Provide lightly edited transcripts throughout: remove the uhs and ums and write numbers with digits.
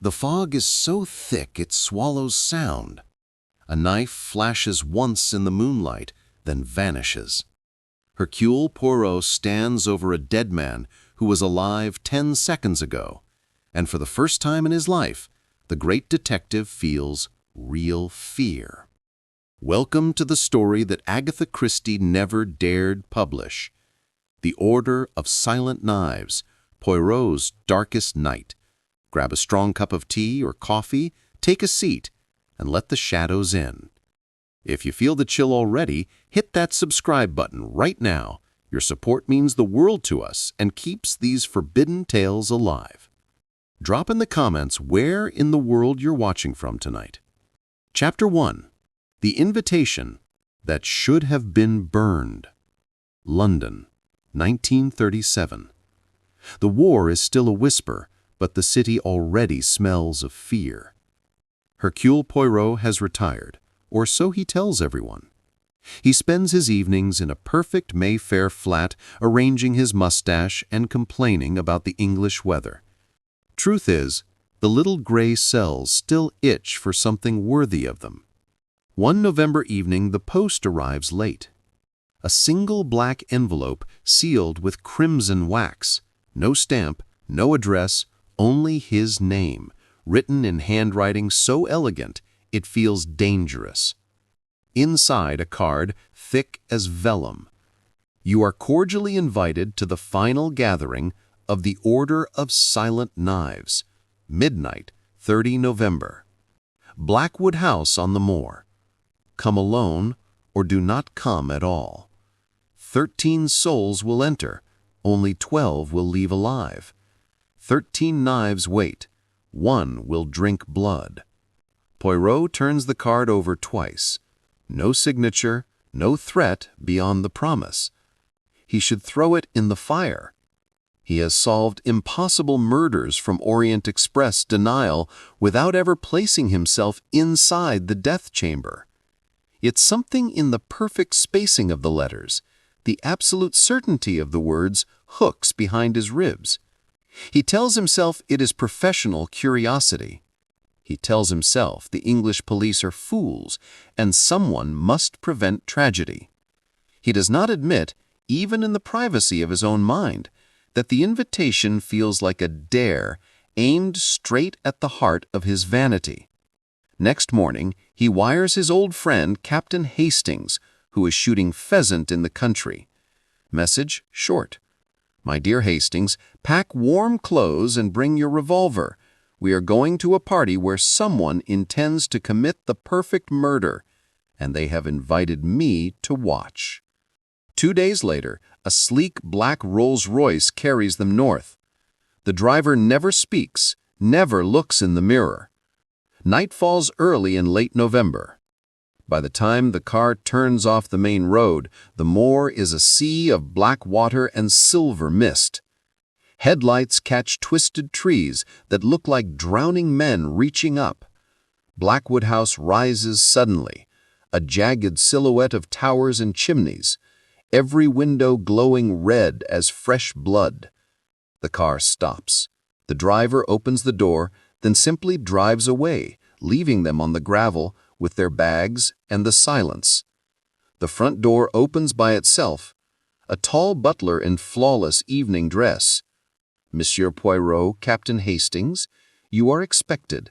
The fog is so thick it swallows sound. A knife flashes once in the moonlight, then vanishes. Hercule Poirot stands over a dead man who was alive 10 seconds ago, and for the first time in his life, the great detective feels real fear. Welcome to the story that Agatha Christie never dared publish. The Order of Silent Knives, Poirot's Darkest Night. Grab a strong cup of tea or coffee, take a seat, and let the shadows in. If you feel the chill already, hit that subscribe button right now. Your support means the world to us and keeps these forbidden tales alive. Drop in the comments where in the world you're watching from tonight. Chapter 1. The Invitation That Should Have Been Burned. London, 1937. The war is still a whisper, but the city already smells of fear. Hercule Poirot has retired, or so he tells everyone. He spends his evenings in a perfect Mayfair flat, arranging his mustache and complaining about the English weather. Truth is, the little gray cells still itch for something worthy of them. One November evening, the post arrives late. A single black envelope sealed with crimson wax. No stamp, no address, only his name, written in handwriting so elegant it feels dangerous. Inside a card thick as vellum. You are cordially invited to the final gathering of the Order of Silent Knives. Midnight, 30 November. Blackwood House on the Moor. Come alone or do not come at all. 13 souls will enter, only 12 will leave alive. 13 knives wait, 1 will drink blood. Poirot turns the card over twice. No signature, no threat beyond the promise. He should throw it in the fire. He has solved impossible murders from Orient Express denial without ever placing himself inside the death chamber. Yet something in the perfect spacing of the letters, the absolute certainty of the words, hooks behind his ribs. He tells himself it is professional curiosity. He tells himself the English police are fools and someone must prevent tragedy. He does not admit, even in the privacy of his own mind, that the invitation feels like a dare aimed straight at the heart of his vanity. Next morning, he wires his old friend Captain Hastings, who is shooting pheasant in the country. Message short. My dear Hastings, pack warm clothes and bring your revolver. We are going to a party where someone intends to commit the perfect murder, and they have invited me to watch. 2 days later, a sleek black Rolls-Royce carries them north. The driver never speaks, never looks in the mirror. Night falls early in late November. By the time the car turns off the main road, the moor is a sea of black water and silver mist. Headlights catch twisted trees that look like drowning men reaching up. Blackwood House rises suddenly, a jagged silhouette of towers and chimneys, every window glowing red as fresh blood. The car stops. The driver opens the door, then simply drives away, leaving them on the gravel with their bags and the silence. The front door opens by itself. A tall butler in flawless evening dress. Monsieur Poirot, Captain Hastings, you are expected.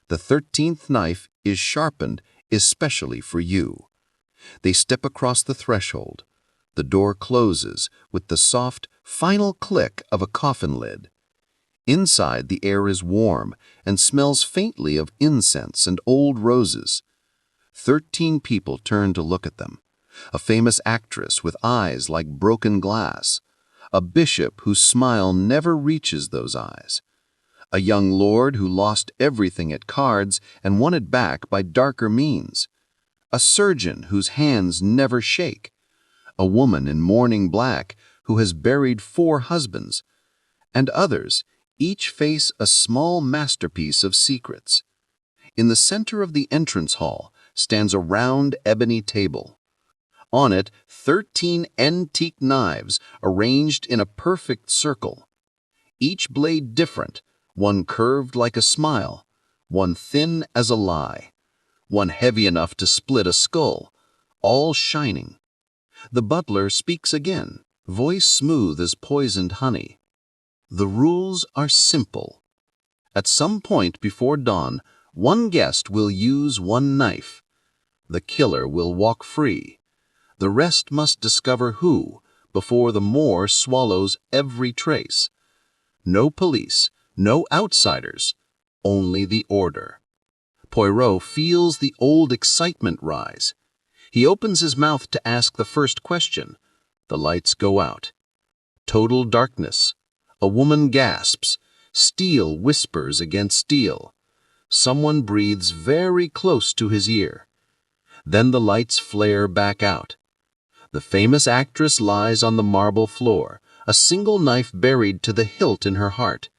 The 13th knife is sharpened especially for you. They step across the threshold. The door closes with the soft, final click of a coffin lid. Inside, the air is warm and smells faintly of incense and old roses. 13 people turn to look at them. A famous actress with eyes like broken glass. A bishop whose smile never reaches those eyes. A young lord who lost everything at cards and won it back by darker means. A surgeon whose hands never shake. A woman in mourning black who has buried 4 husbands. And others, each face a small masterpiece of secrets. In the center of the entrance hall stands a round ebony table. On it, 13 antique knives arranged in a perfect circle. Each blade different, one curved like a smile, one thin as a lie, one heavy enough to split a skull, all shining. The butler speaks again, voice smooth as poisoned honey. The rules are simple. At some point before dawn, one guest will use one knife. The killer will walk free. The rest must discover who before the moor swallows every trace. No police, no outsiders, only the order. Poirot feels the old excitement rise. He opens his mouth to ask the first question. The lights go out. Total darkness. A woman gasps. Steel whispers against steel. Someone breathes very close to his ear. Then the lights flare back out. The famous actress lies on the marble floor, a single knife buried to the hilt in her heart.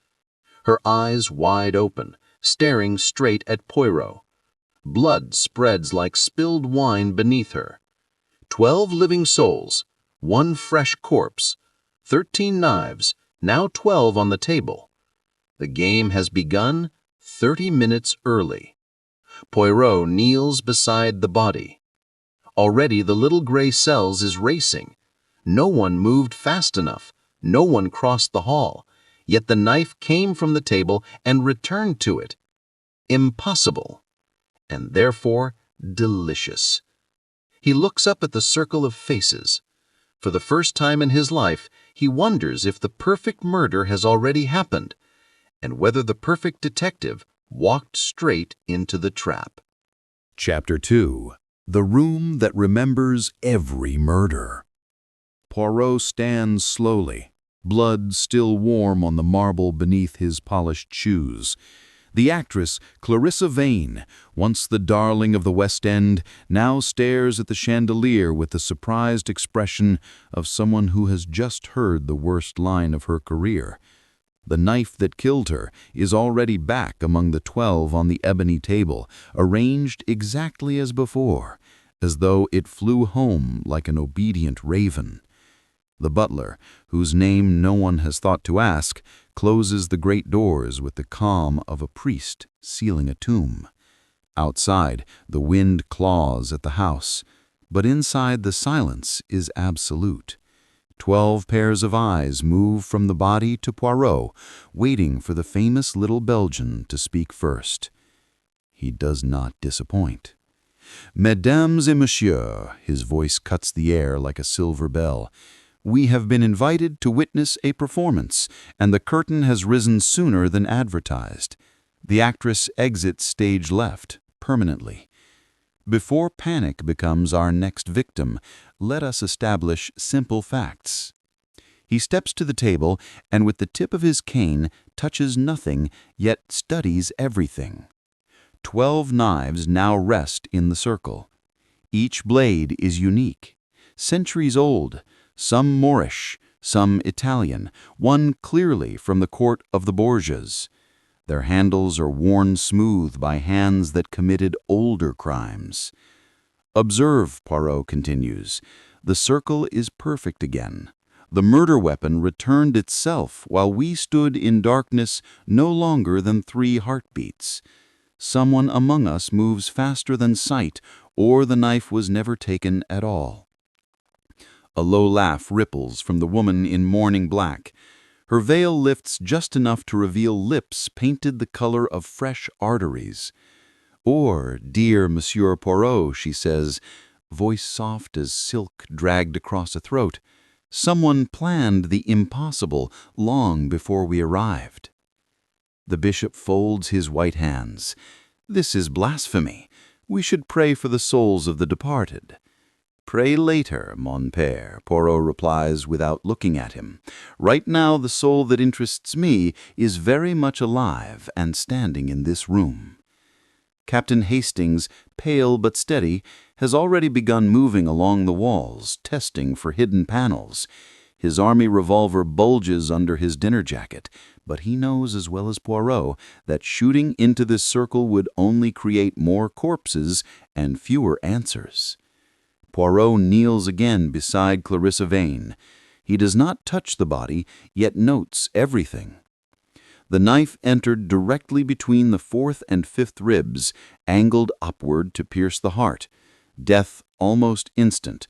Her eyes wide open, staring straight at Poirot. Blood spreads like spilled wine beneath her. 12 living souls, 1 fresh corpse, 13 knives, now 12 on the table. The game has begun 30 minutes early. Poirot kneels beside the body. Already the little gray cells is racing. No one moved fast enough. No one crossed the hall. Yet the knife came from the table and returned to it. Impossible. And therefore delicious. He looks up at the circle of faces. For the first time in his life, he wonders if the perfect murder has already happened, and whether the perfect detective walked straight into the trap. Chapter 2. The Room That Remembers Every Murder. Poirot stands slowly, blood still warm on the marble beneath his polished shoes. The actress, Clarissa Vane, once the darling of the West End, now stares at the chandelier with the surprised expression of someone who has just heard the worst line of her career. The knife that killed her is already back among the 12 on the ebony table, arranged exactly as before, as though it flew home like an obedient raven. The butler, whose name no one has thought to ask, closes the great doors with the calm of a priest sealing a tomb. Outside, the wind claws at the house, but inside the silence is absolute. 12 pairs of eyes move from the body to Poirot, waiting for the famous little Belgian to speak first. He does not disappoint. Mesdames et messieurs, his voice cuts the air like a silver bell. We have been invited to witness a performance, and the curtain has risen sooner than advertised. The actress exits stage left, permanently. Before panic becomes our next victim, let us establish simple facts. He steps to the table and with the tip of his cane touches nothing, yet studies everything. 12 knives now rest in the circle. Each blade is unique, centuries old, some Moorish, some Italian, one clearly from the court of the Borgias. Their handles are worn smooth by hands that committed older crimes. Observe, Poirot continues, the circle is perfect again. The murder weapon returned itself while we stood in darkness no longer than 3 heartbeats. Someone among us moves faster than sight, or the knife was never taken at all. A low laugh ripples from the woman in mourning black. Her veil lifts just enough to reveal lips painted the color of fresh arteries. Or, dear Monsieur Poirot, she says, voice soft as silk dragged across a throat, someone planned the impossible long before we arrived. The bishop folds his white hands. This is blasphemy. We should pray for the souls of the departed. Pray later, mon père, Poirot replies without looking at him. Right now the soul that interests me is very much alive and standing in this room. Captain Hastings, pale but steady, has already begun moving along the walls, testing for hidden panels. His army revolver bulges under his dinner jacket, but he knows as well as Poirot that shooting into this circle would only create more corpses and fewer answers. Poirot kneels again beside Clarissa Vane. He does not touch the body, yet notes everything. The knife entered directly between the fourth and fifth ribs, angled upward to pierce the heart. Death almost instant.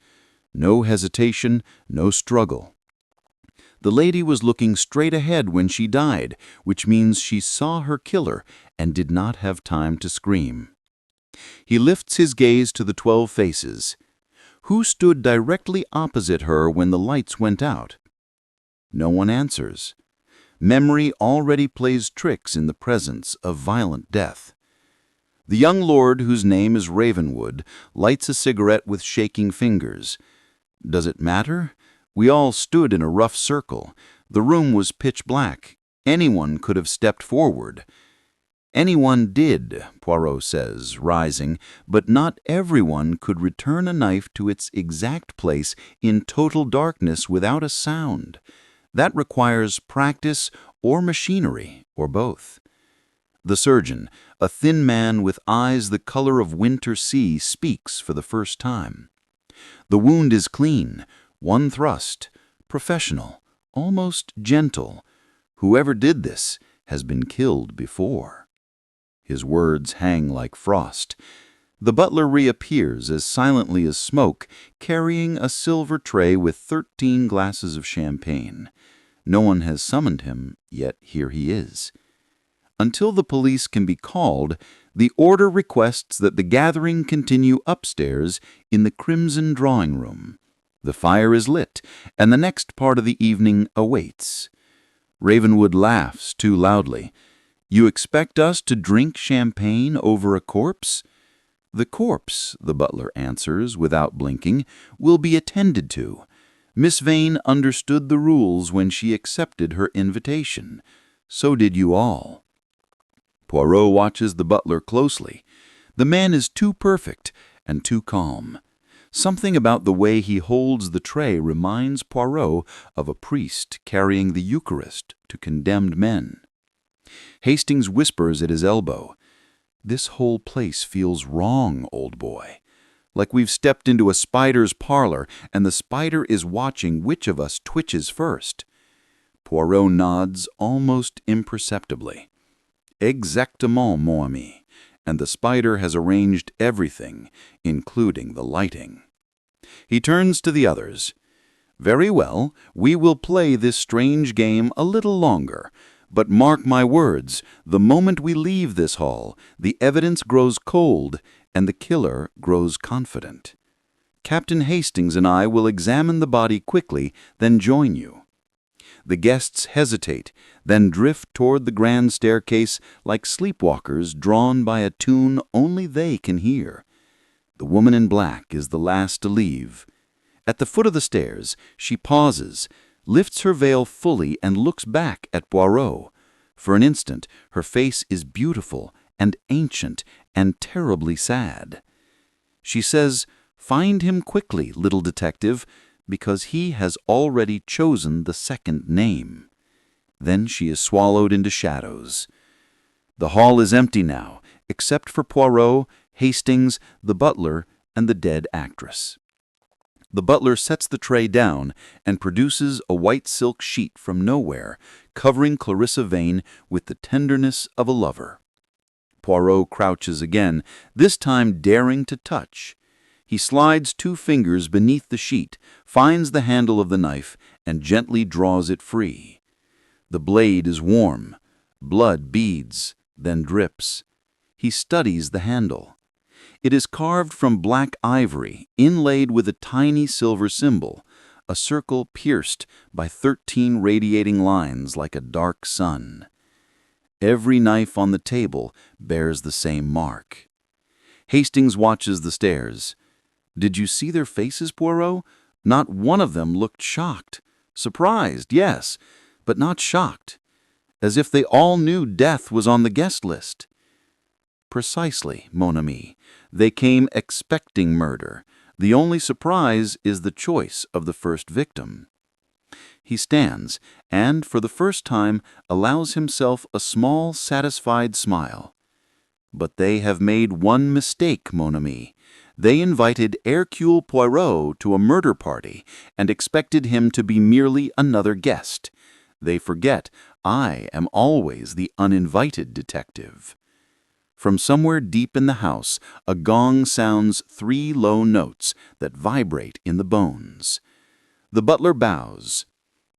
No hesitation, no struggle. The lady was looking straight ahead when she died, which means she saw her killer and did not have time to scream. He lifts his gaze to the 12 faces. Who stood directly opposite her when the lights went out? No one answers. Memory already plays tricks in the presence of violent death. The young lord, whose name is Ravenwood, lights a cigarette with shaking fingers. Does it matter? We all stood in a rough circle. The room was pitch black. Anyone could have stepped forward. Anyone did, Poirot says, rising, but not everyone could return a knife to its exact place in total darkness without a sound. That requires practice or machinery, or both. The surgeon, a thin man with eyes the color of winter sea, speaks for the first time. The wound is clean, one thrust, professional, almost gentle. Whoever did this has been killed before. His words hang like frost. The butler reappears as silently as smoke, carrying a silver tray with 13 glasses of champagne. No one has summoned him, yet here he is. Until the police can be called, the order requests that the gathering continue upstairs in the crimson drawing room. The fire is lit, and the next part of the evening awaits. Ravenwood laughs too loudly. You expect us to drink champagne over a corpse? The corpse, the butler answers without blinking, will be attended to. Miss Vane understood the rules when she accepted her invitation. So did you all. Poirot watches the butler closely. The man is too perfect and too calm. Something about the way he holds the tray reminds Poirot of a priest carrying the Eucharist to condemned men. Hastings whispers at his elbow, "This whole place feels wrong, old boy. Like we've stepped into a spider's parlor, and the spider is watching which of us twitches first." Poirot nods almost imperceptibly. "Exactement, mon ami. And the spider has arranged everything, including the lighting." He turns to the others. "Very well, we will play this strange game a little longer. But mark my words, the moment we leave this hall, the evidence grows cold and the killer grows confident. Captain Hastings and I will examine the body quickly, then join you." The guests hesitate, then drift toward the grand staircase like sleepwalkers drawn by a tune only they can hear. The woman in black is the last to leave. At the foot of the stairs, she pauses, lifts her veil fully, and looks back at Poirot. For an instant, her face is beautiful and ancient and terribly sad. She says, "Find him quickly, little detective, because he has already chosen the second name." Then she is swallowed into shadows. The hall is empty now, except for Poirot, Hastings, the butler, and the dead actress. The butler sets the tray down and produces a white silk sheet from nowhere, covering Clarissa Vane with the tenderness of a lover. Poirot crouches again, this time daring to touch. He slides 2 fingers beneath the sheet, finds the handle of the knife, and gently draws it free. The blade is warm. Blood beads, then drips. He studies the handle. It is carved from black ivory, inlaid with a tiny silver symbol, a circle pierced by 13 radiating lines like a dark sun. Every knife on the table bears the same mark. Hastings watches the stairs. Did you see their faces, Poirot? Not one of them looked shocked. Surprised, yes, but not shocked. As if they all knew death was on the guest list. Precisely, mon ami. They came expecting murder. The only surprise is the choice of the first victim. He stands and, for the first time, allows himself a small, satisfied smile. But they have made one mistake, mon ami. They invited Hercule Poirot to a murder party and expected him to be merely another guest. They forget I am always the uninvited detective. From somewhere deep in the house, a gong sounds 3 low notes that vibrate in the bones. The butler bows.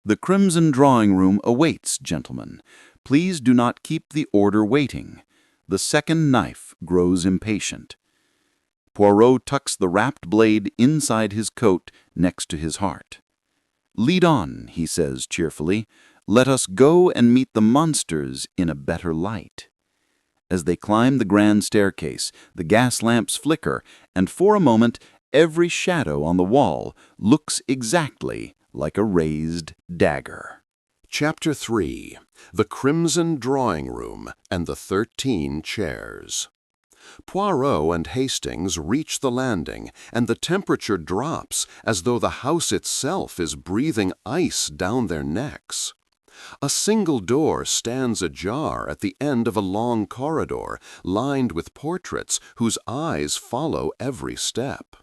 "The crimson drawing-room awaits, gentlemen. Please do not keep the order waiting." The second knife grows impatient. Poirot tucks the wrapped blade inside his coat next to his heart. "Lead on," he says cheerfully. "Let us go and meet the monsters in a better light." As they climb the grand staircase, the gas lamps flicker, and for a moment every shadow on the wall looks exactly like a raised dagger. Chapter 3. The Crimson Drawing Room and the 13 Chairs. Poirot and Hastings reach the landing, and the temperature drops as though the house itself is breathing ice down their necks. A single door stands ajar at the end of a long corridor lined with portraits whose eyes follow every step.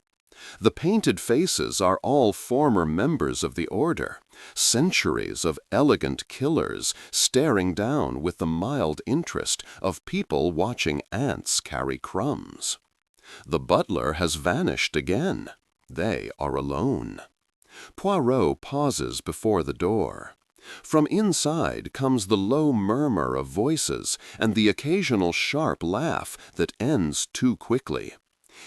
The painted faces are all former members of the order, centuries of elegant killers staring down with the mild interest of people watching ants carry crumbs. The butler has vanished again. They are alone. Poirot pauses before the door. From inside comes the low murmur of voices and the occasional sharp laugh that ends too quickly.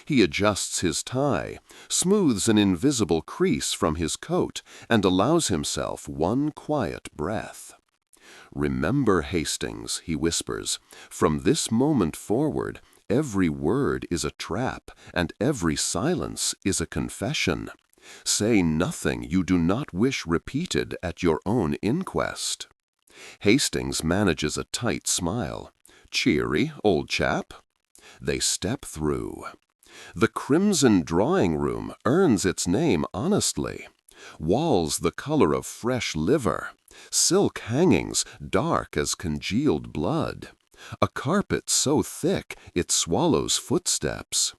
He adjusts his tie, smooths an invisible crease from his coat, and allows himself one quiet breath. "Remember, Hastings," he whispers, "from this moment forward, every word is a trap, and every silence is a confession. Say nothing you do not wish repeated at your own inquest." Hastings manages a tight smile. "Cheery, old chap." They step through. The Crimson Drawing Room earns its name honestly. Walls the color of fresh liver, silk hangings dark as congealed blood, a carpet so thick it swallows footsteps.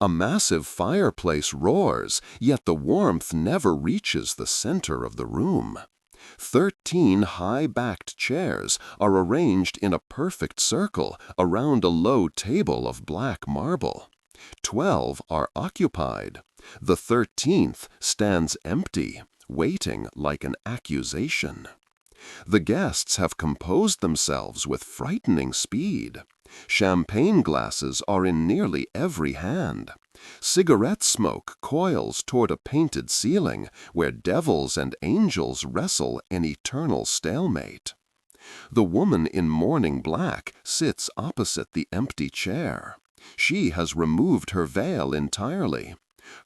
A massive fireplace roars, yet the warmth never reaches the center of the room. 13 high-backed chairs are arranged in a perfect circle around a low table of black marble. 12 are occupied. The 13th stands empty, waiting like an accusation. The guests have composed themselves with frightening speed. Champagne glasses are in nearly every hand. Cigarette smoke coils toward a painted ceiling where devils and angels wrestle an eternal stalemate. The woman in mourning black sits opposite the empty chair. She has removed her veil entirely.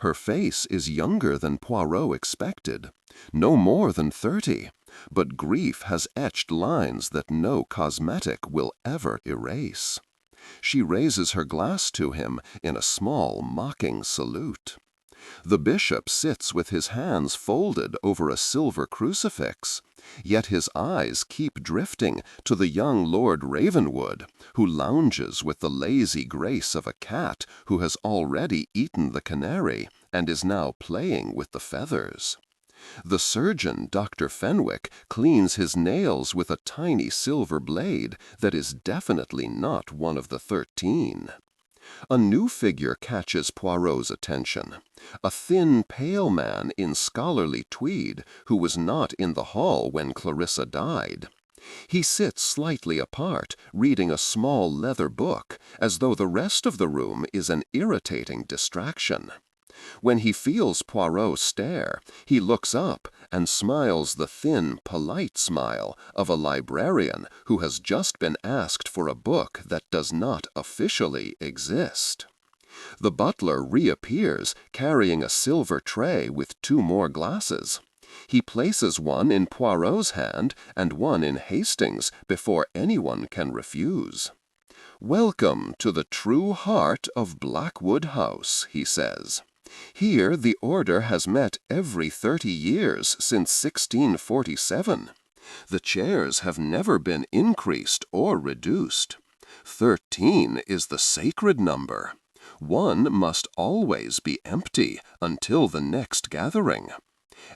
Her face is younger than Poirot expected, no more than 30, but grief has etched lines that no cosmetic will ever erase. She raises her glass to him in a small, mocking salute. The bishop sits with his hands folded over a silver crucifix, yet his eyes keep drifting to the young Lord Ravenwood, who lounges with the lazy grace of a cat who has already eaten the canary and is now playing with the feathers. The surgeon, Dr. Fenwick, cleans his nails with a tiny silver blade that is definitely not one of the 13. A new figure catches Poirot's attention, a thin, pale man in scholarly tweed who was not in the hall when Clarissa died. He sits slightly apart, reading a small leather book, as though the rest of the room is an irritating distraction. When he feels Poirot stare, he looks up and smiles the thin, polite smile of a librarian who has just been asked for a book that does not officially exist. The butler reappears, carrying a silver tray with 2 more glasses. He places one in Poirot's hand and one in Hastings before anyone can refuse. "Welcome to the true heart of Blackwood House," he says. "Here the order has met every 30 years since 1647. The chairs have never been increased or reduced. 13 is the sacred number. One must always be empty until the next gathering.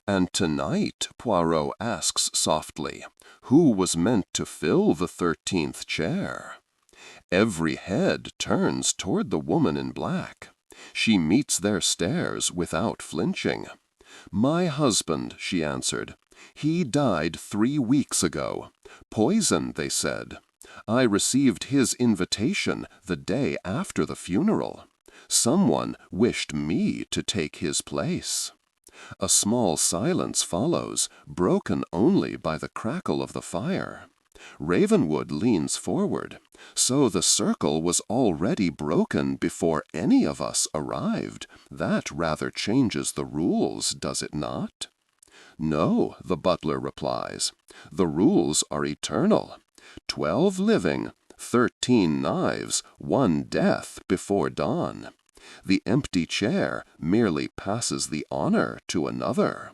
And tonight, Poirot asks softly, who was meant to fill the 13th chair? Every head turns toward the woman in black. She meets their stares without flinching. My husband, she answered. He died 3 weeks ago. Poison, they said. I received his invitation the day after the funeral. Someone wished me to take his place. A small silence follows, broken only by the crackle of the fire. Ravenwood leans forward. So the circle was already broken before any of us arrived. That rather changes the rules, does it not? No, the butler replies. The rules are eternal. 12 living, 13 knives, 1 death before dawn. The empty chair merely passes the honor to another.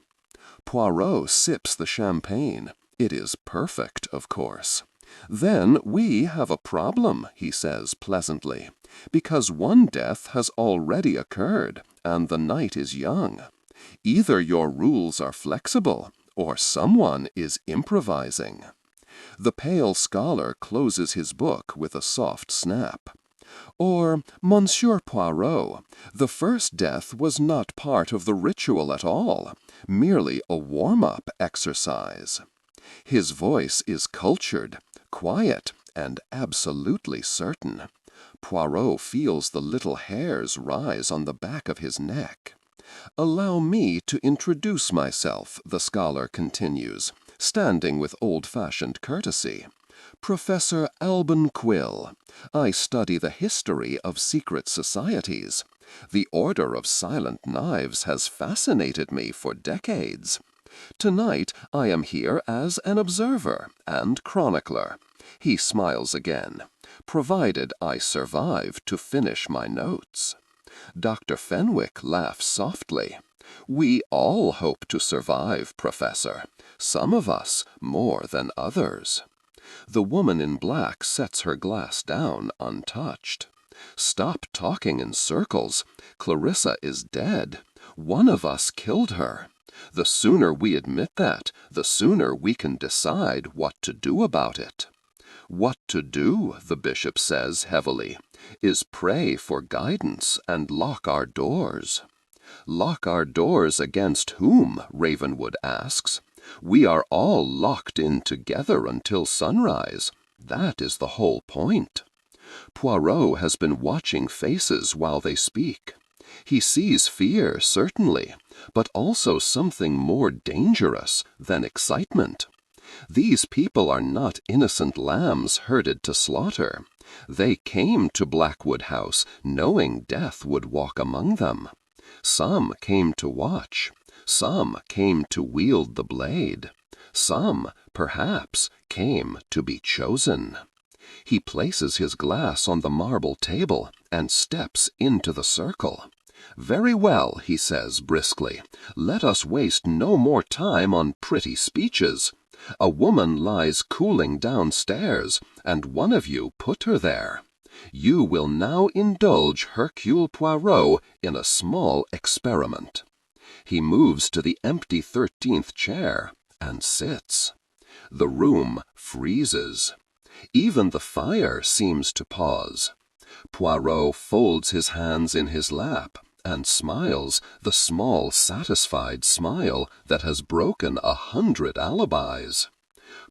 Poirot sips the champagne. It is perfect, of course. Then we have a problem, he says pleasantly, because 1 death has already occurred, and the night is young. Either your rules are flexible, or someone is improvising. The pale scholar closes his book with a soft snap. Or, Monsieur Poirot, the first death was not part of the ritual at all, merely a warm-up exercise. His voice is cultured, quiet, and absolutely certain. Poirot feels the little hairs rise on the back of his neck. Allow me to introduce myself, the scholar continues, standing with old-fashioned courtesy. Professor Alban Quill. I study the history of secret societies. The Order of Silent Knives has fascinated me for decades. Tonight I am here as an observer and chronicler. He smiles again, provided I survive to finish my notes. Dr. Fenwick laughs softly. We all hope to survive, Professor. Some of us more than others. The woman in black sets her glass down untouched. Stop talking in circles. Clarissa is dead. One of us killed her. The sooner we admit that, the sooner we can decide what to do about it. What to do, the bishop says heavily, is pray for guidance and lock our doors. Lock our doors against whom? Ravenwood asks. We are all locked in together until sunrise. That is the whole point. Poirot has been watching faces while they speak. He sees fear, certainly, but also something more dangerous than excitement. These people are not innocent lambs herded to slaughter. They came to Blackwood House knowing death would walk among them. Some came to watch. Some came to wield the blade. Some, perhaps, came to be chosen. He places his glass on the marble table and steps into the circle. Very well, he says briskly. Let us waste no more time on pretty speeches. A woman lies cooling downstairs, and one of you put her there. You will now indulge Hercule Poirot in a small experiment. He moves to the empty 13th chair and sits. The room freezes. Even the fire seems to pause. Poirot folds his hands in his lap and smiles the small, satisfied smile that has broken 100 alibis.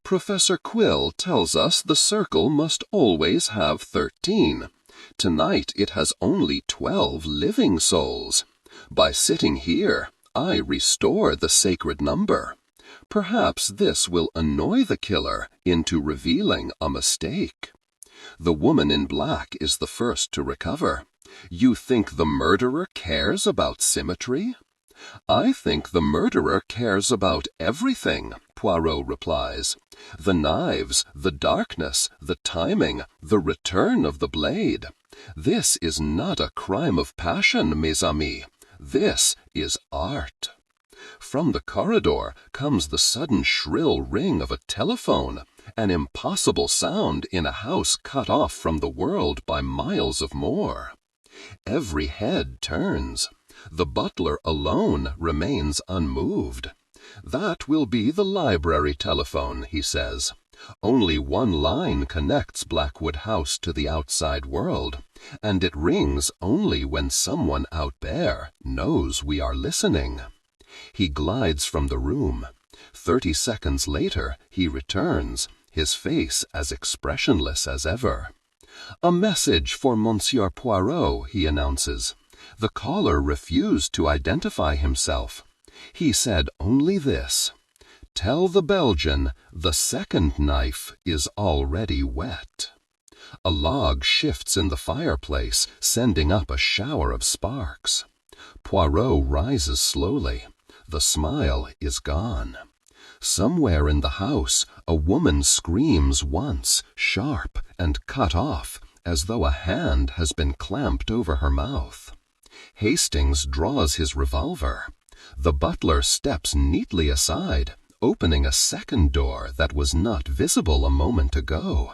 Professor Quill tells us the circle must always have 13. Tonight it has only 12 living souls. By sitting here, I restore the sacred number. Perhaps this will annoy the killer into revealing a mistake. The woman in black is the first to recover. You think the murderer cares about symmetry? I think the murderer cares about everything, Poirot replies. The knives, the darkness, the timing, the return of the blade. This is not a crime of passion, mes amis. This is art. From the corridor comes the sudden shrill ring of a telephone, an impossible sound in a house cut off from the world by miles of moor. Every head turns. The butler alone remains unmoved. "That will be the library telephone," he says. "Only one line connects Blackwood House to the outside world, and it rings only when someone out there knows we are listening." He glides from the room. 30 seconds later, he returns, his face as expressionless as ever. "A message for Monsieur Poirot," he announces. The caller refused to identify himself. He said only this: "Tell the Belgian the second knife is already wet." A log shifts in the fireplace, sending up a shower of sparks. Poirot rises slowly. The smile is gone. Somewhere in the house, a woman screams once, sharp and cut off, as though a hand has been clamped over her mouth. Hastings draws his revolver. The butler steps neatly aside, opening a second door that was not visible a moment ago.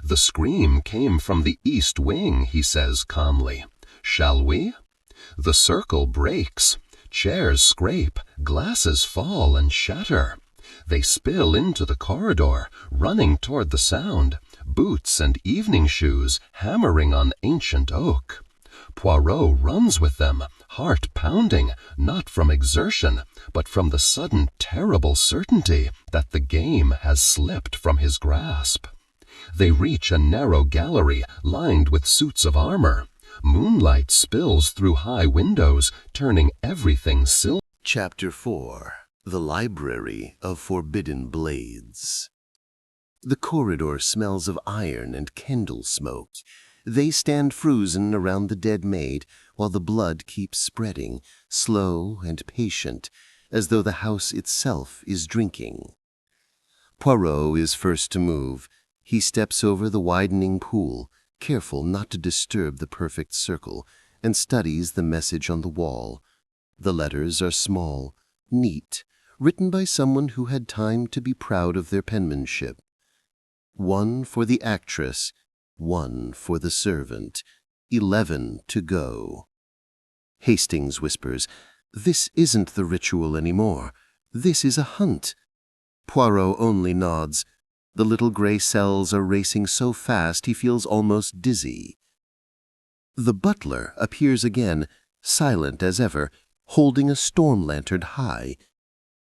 "The scream came from the east wing," he says calmly. "Shall we?" The circle breaks. Chairs scrape, glasses fall and shatter. They spill into the corridor, running toward the sound, boots and evening shoes hammering on ancient oak. Poirot runs with them, heart pounding, not from exertion, but from the sudden terrible certainty that the game has slipped from his grasp. They reach a narrow gallery lined with suits of armor. Moonlight spills through high windows, turning everything silver. Chapter 4. The Library of Forbidden Blades. The corridor smells of iron and candle smoke. They stand frozen around the dead maid, while the blood keeps spreading, slow and patient, as though the house itself is drinking. Poirot is first to move. He steps over the widening pool, careful not to disturb the perfect circle, and studies the message on the wall. The letters are small, neat, written by someone who had time to be proud of their penmanship. One for the actress, one for the servant, 11 to go. Hastings whispers, "This isn't the ritual anymore. This is a hunt." Poirot only nods. The little gray cells are racing so fast he feels almost dizzy. The butler appears again, silent as ever, holding a storm lantern high.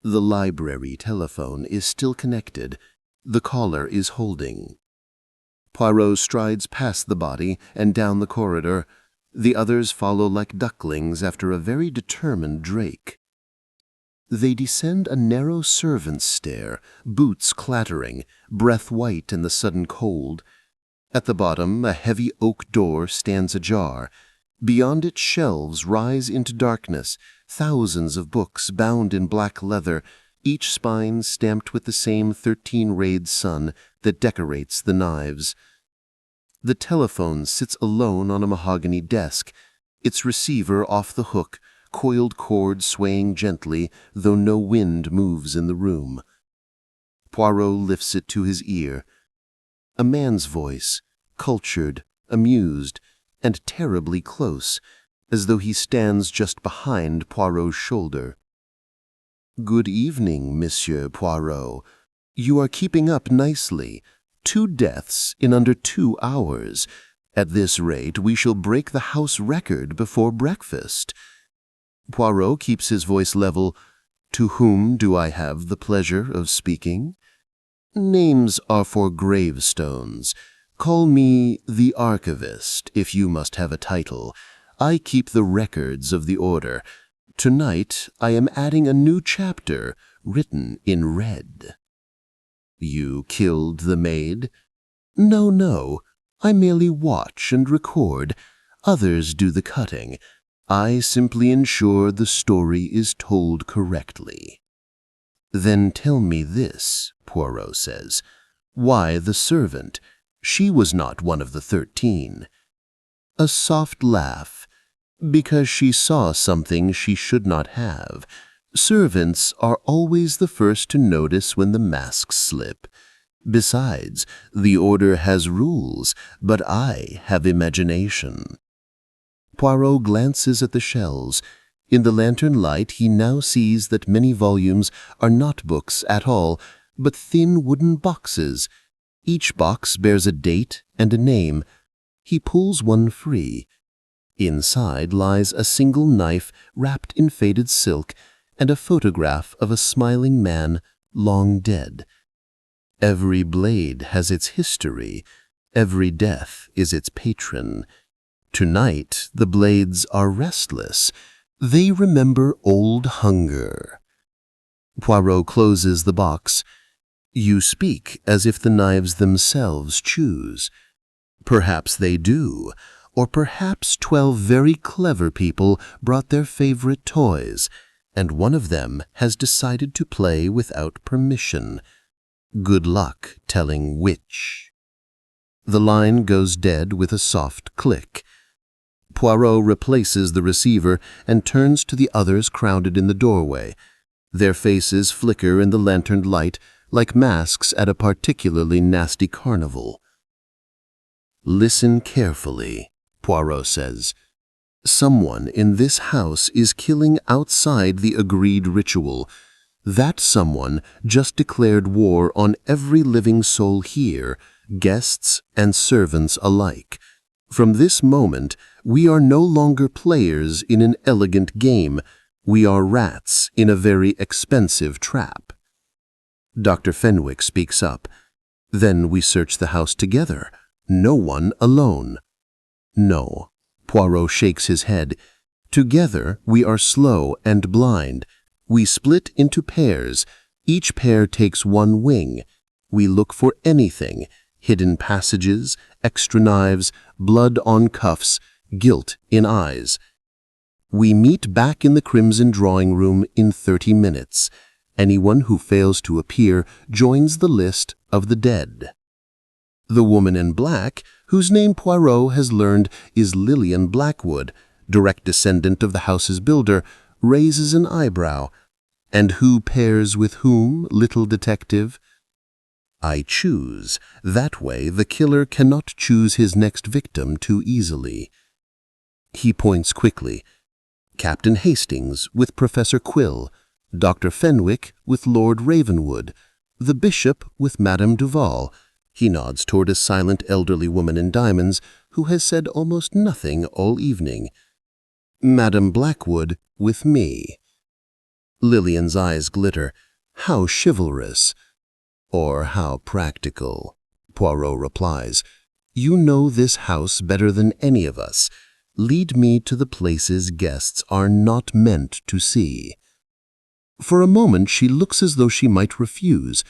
The library telephone is still connected. The caller is holding. Poirot strides past the body and down the corridor. The others follow like ducklings after a very determined drake. They descend a narrow servant's stair, boots clattering, breath white in the sudden cold. At the bottom, a heavy oak door stands ajar. Beyond it, shelves rise into darkness, thousands of books bound in black leather, each spine stamped with the same 13-rayed sun that decorates the knives. The telephone sits alone on a mahogany desk, its receiver off the hook, coiled cord swaying gently, though no wind moves in the room. Poirot lifts it to his ear. A man's voice, cultured, amused, and terribly close, as though he stands just behind Poirot's shoulder. "Good evening, Monsieur Poirot. You are keeping up nicely. 2 deaths in under 2 hours. At this rate, we shall break the house record before breakfast." Poirot keeps his voice level. "To whom do I have the pleasure of speaking?" "Names are for gravestones. Call me the archivist, if you must have a title. I keep the records of the order. Tonight I am adding a new chapter, written in red." "You killed the maid?" No. I merely watch and record. Others do the cutting. I simply ensure the story is told correctly." "Then tell me this," Poirot says. "Why the servant? She was not one of the 13. A soft laugh. "Because she saw something she should not have. Servants are always the first to notice when the masks slip. Besides, the order has rules, but I have imagination." Poirot glances at the shells. In the lantern light, he now sees that many volumes are not books at all, but thin wooden boxes. Each box bears a date and a name. He pulls one free. Inside lies a single knife wrapped in faded silk and a photograph of a smiling man long dead. Every blade has its history. Every death is its patron. Tonight the blades are restless. They remember old hunger. Poirot closes the box. You speak as if the knives themselves choose. Perhaps they do, or perhaps 12 very clever people brought their favorite toys, and one of them has decided to play without permission. Good luck telling which. The line goes dead with a soft click. Poirot replaces the receiver and turns to the others crowded in the doorway. Their faces flicker in the lanterned light like masks at a particularly nasty carnival. Listen carefully, Poirot says. Someone in this house is killing outside the agreed ritual. That someone just declared war on every living soul here, guests and servants alike. From this moment, we are no longer players in an elegant game. We are rats in a very expensive trap. Dr. Fenwick speaks up. Then we search the house together, no one alone. No, Poirot shakes his head. Together we are slow and blind. We split into pairs. Each pair takes one wing. We look for anything, hidden passages, extra knives, blood on cuffs, guilt in eyes. We meet back in the crimson drawing room in 30 minutes. Anyone who fails to appear joins the list of the dead. The woman in black, whose name Poirot has learned is Lillian Blackwood, direct descendant of the house's builder, raises an eyebrow. And who pairs with whom, little detective? I choose. That way the killer cannot choose his next victim too easily. He points quickly. Captain Hastings with Professor Quill, Dr. Fenwick with Lord Ravenwood, the bishop with Madame Duval. He nods toward a silent elderly woman in diamonds who has said almost nothing all evening. Madame Blackwood with me. Lillian's eyes glitter. How chivalrous. Or how practical, Poirot replies. You know this house better than any of us. Lead me to the places guests are not meant to see. For a moment she looks as though she might refuse.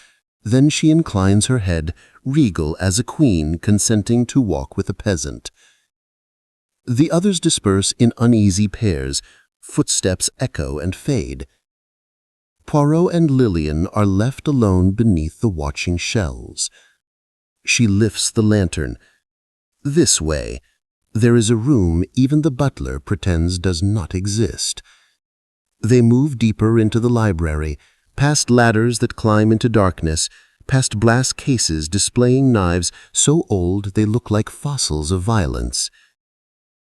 Then she inclines her head, regal as a queen consenting to walk with a peasant. The others disperse in uneasy pairs. Footsteps echo and fade. Poirot and Lillian are left alone beneath the watching shells. She lifts the lantern. This way. There is a room even the butler pretends does not exist. They move deeper into the library, past ladders that climb into darkness, past brass cases displaying knives so old they look like fossils of violence.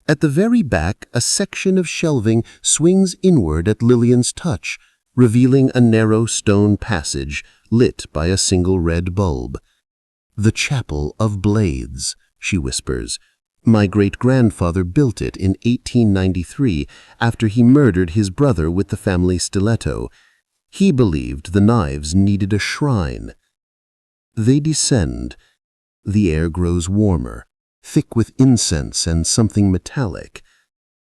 At the very back, a section of shelving swings inward at Lillian's touch, revealing a narrow stone passage lit by a single red bulb. The Chapel of Blades, she whispers. My great-grandfather built it in 1893 after he murdered his brother with the family stiletto. He believed the knives needed a shrine. They descend. The air grows warmer, thick with incense and something metallic.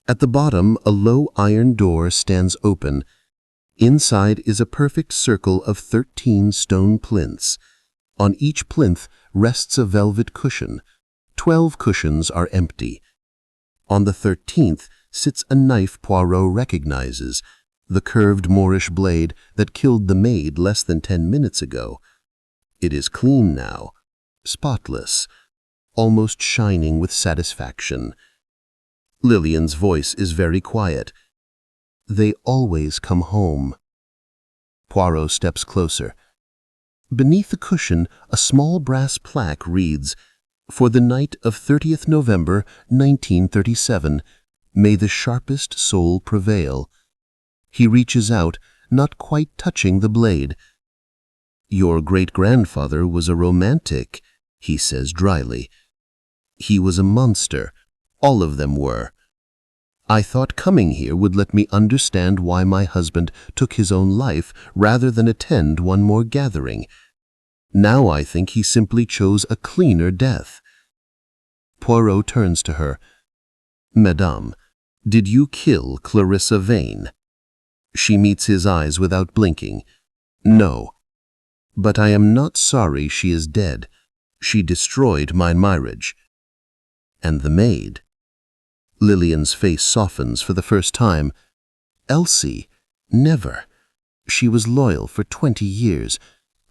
At the bottom, a low iron door stands open. Inside is a perfect circle of 13 stone plinths. On each plinth rests a velvet cushion. 12 cushions are empty. On the 13th sits a knife Poirot recognizes, the curved Moorish blade that killed the maid less than 10 minutes ago. It is clean now, spotless, almost shining with satisfaction. Lillian's voice is very quiet. They always come home. Poirot steps closer. Beneath the cushion, a small brass plaque reads, For the night of 30th November, 1937, may the sharpest soul prevail. He reaches out, not quite touching the blade. "Your great-grandfather was a romantic," he says dryly. "He was a monster. All of them were. I thought coming here would let me understand why my husband took his own life rather than attend one more gathering. Now I think he simply chose a cleaner death." Poirot turns to her. "Madame, did you kill Clarissa Vane?" She meets his eyes without blinking. "No. But I am not sorry she is dead. She destroyed my marriage." "And the maid?" Lillian's face softens for the first time. "Elsie, never. She was loyal for 20 years.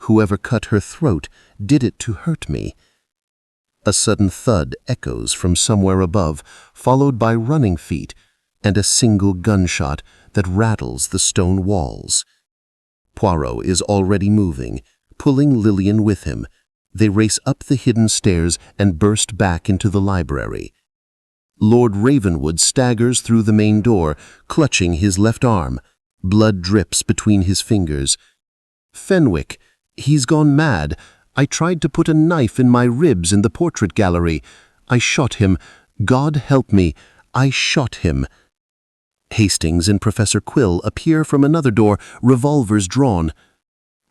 Whoever cut her throat did it to hurt me." A sudden thud echoes from somewhere above, followed by running feet and a single gunshot that rattles the stone walls. Poirot is already moving, pulling Lillian with him. They race up the hidden stairs and burst back into the library. Lord Ravenwood staggers through the main door, clutching his left arm. Blood drips between his fingers. "Fenwick, he's gone mad. I tried to put a knife in my ribs in the portrait gallery. I shot him. God help me, I shot him." Hastings and Professor Quill appear from another door, revolvers drawn.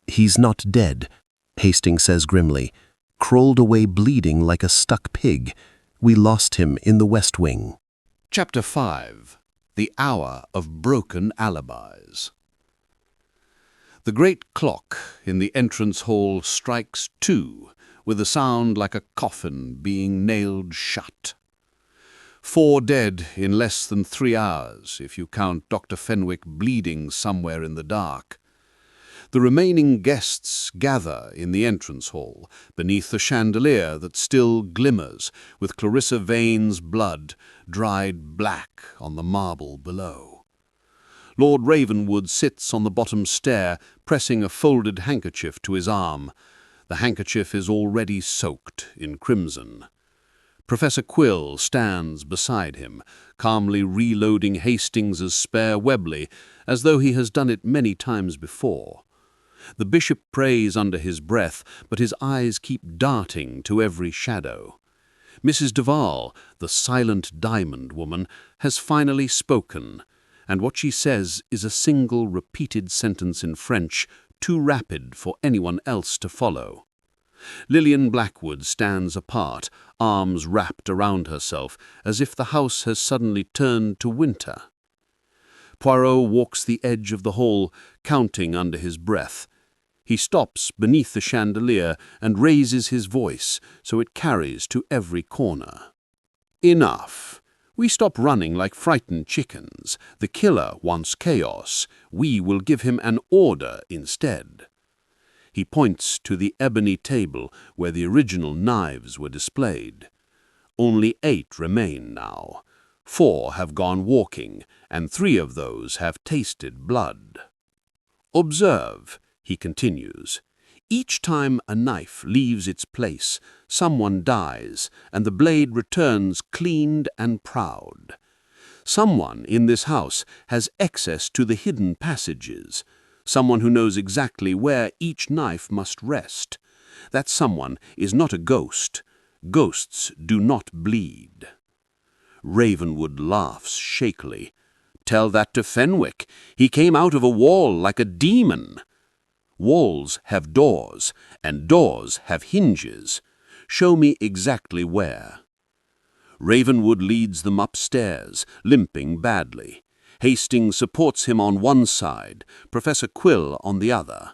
"He's not dead," Hastings says grimly. "Crawled away bleeding like a stuck pig. We lost him in the West Wing." Chapter 5. The Hour of Broken Alibis. The great clock in the entrance hall strikes 2, with a sound like a coffin being nailed shut. 4 dead in less than 3 hours, if you count Dr. Fenwick bleeding somewhere in the dark. The remaining guests gather in the entrance hall, beneath the chandelier that still glimmers, with Clarissa Vane's blood dried black on the marble below. Lord Ravenwood sits on the bottom stair, pressing a folded handkerchief to his arm. The handkerchief is already soaked in crimson. Professor Quill stands beside him, calmly reloading Hastings's spare Webley, as though he has done it many times before. The bishop prays under his breath, but his eyes keep darting to every shadow. Mrs. Duval, the silent diamond woman, has finally spoken, and what she says is a single repeated sentence in French, too rapid for anyone else to follow. Lillian Blackwood stands apart, arms wrapped around herself, as if the house has suddenly turned to winter. Poirot walks the edge of the hall, counting under his breath. He stops beneath the chandelier and raises his voice so it carries to every corner. "Enough. We stop running like frightened chickens. The killer wants chaos. We will give him an order instead." He points to the ebony table where the original knives were displayed. "Only 8 remain now. 4 have gone walking, and 3 of those have tasted blood. Observe," he continues, "each time a knife leaves its place, someone dies, and the blade returns cleaned and proud. Someone in this house has access to the hidden passages, someone who knows exactly where each knife must rest. That someone is not a ghost. Ghosts do not bleed." Ravenwood laughs shakily. "Tell that to Fenwick. He came out of a wall like a demon. Walls have doors, and doors have hinges. Show me exactly where." Ravenwood leads them upstairs, limping badly. Hastings supports him on one side, Professor Quill on the other.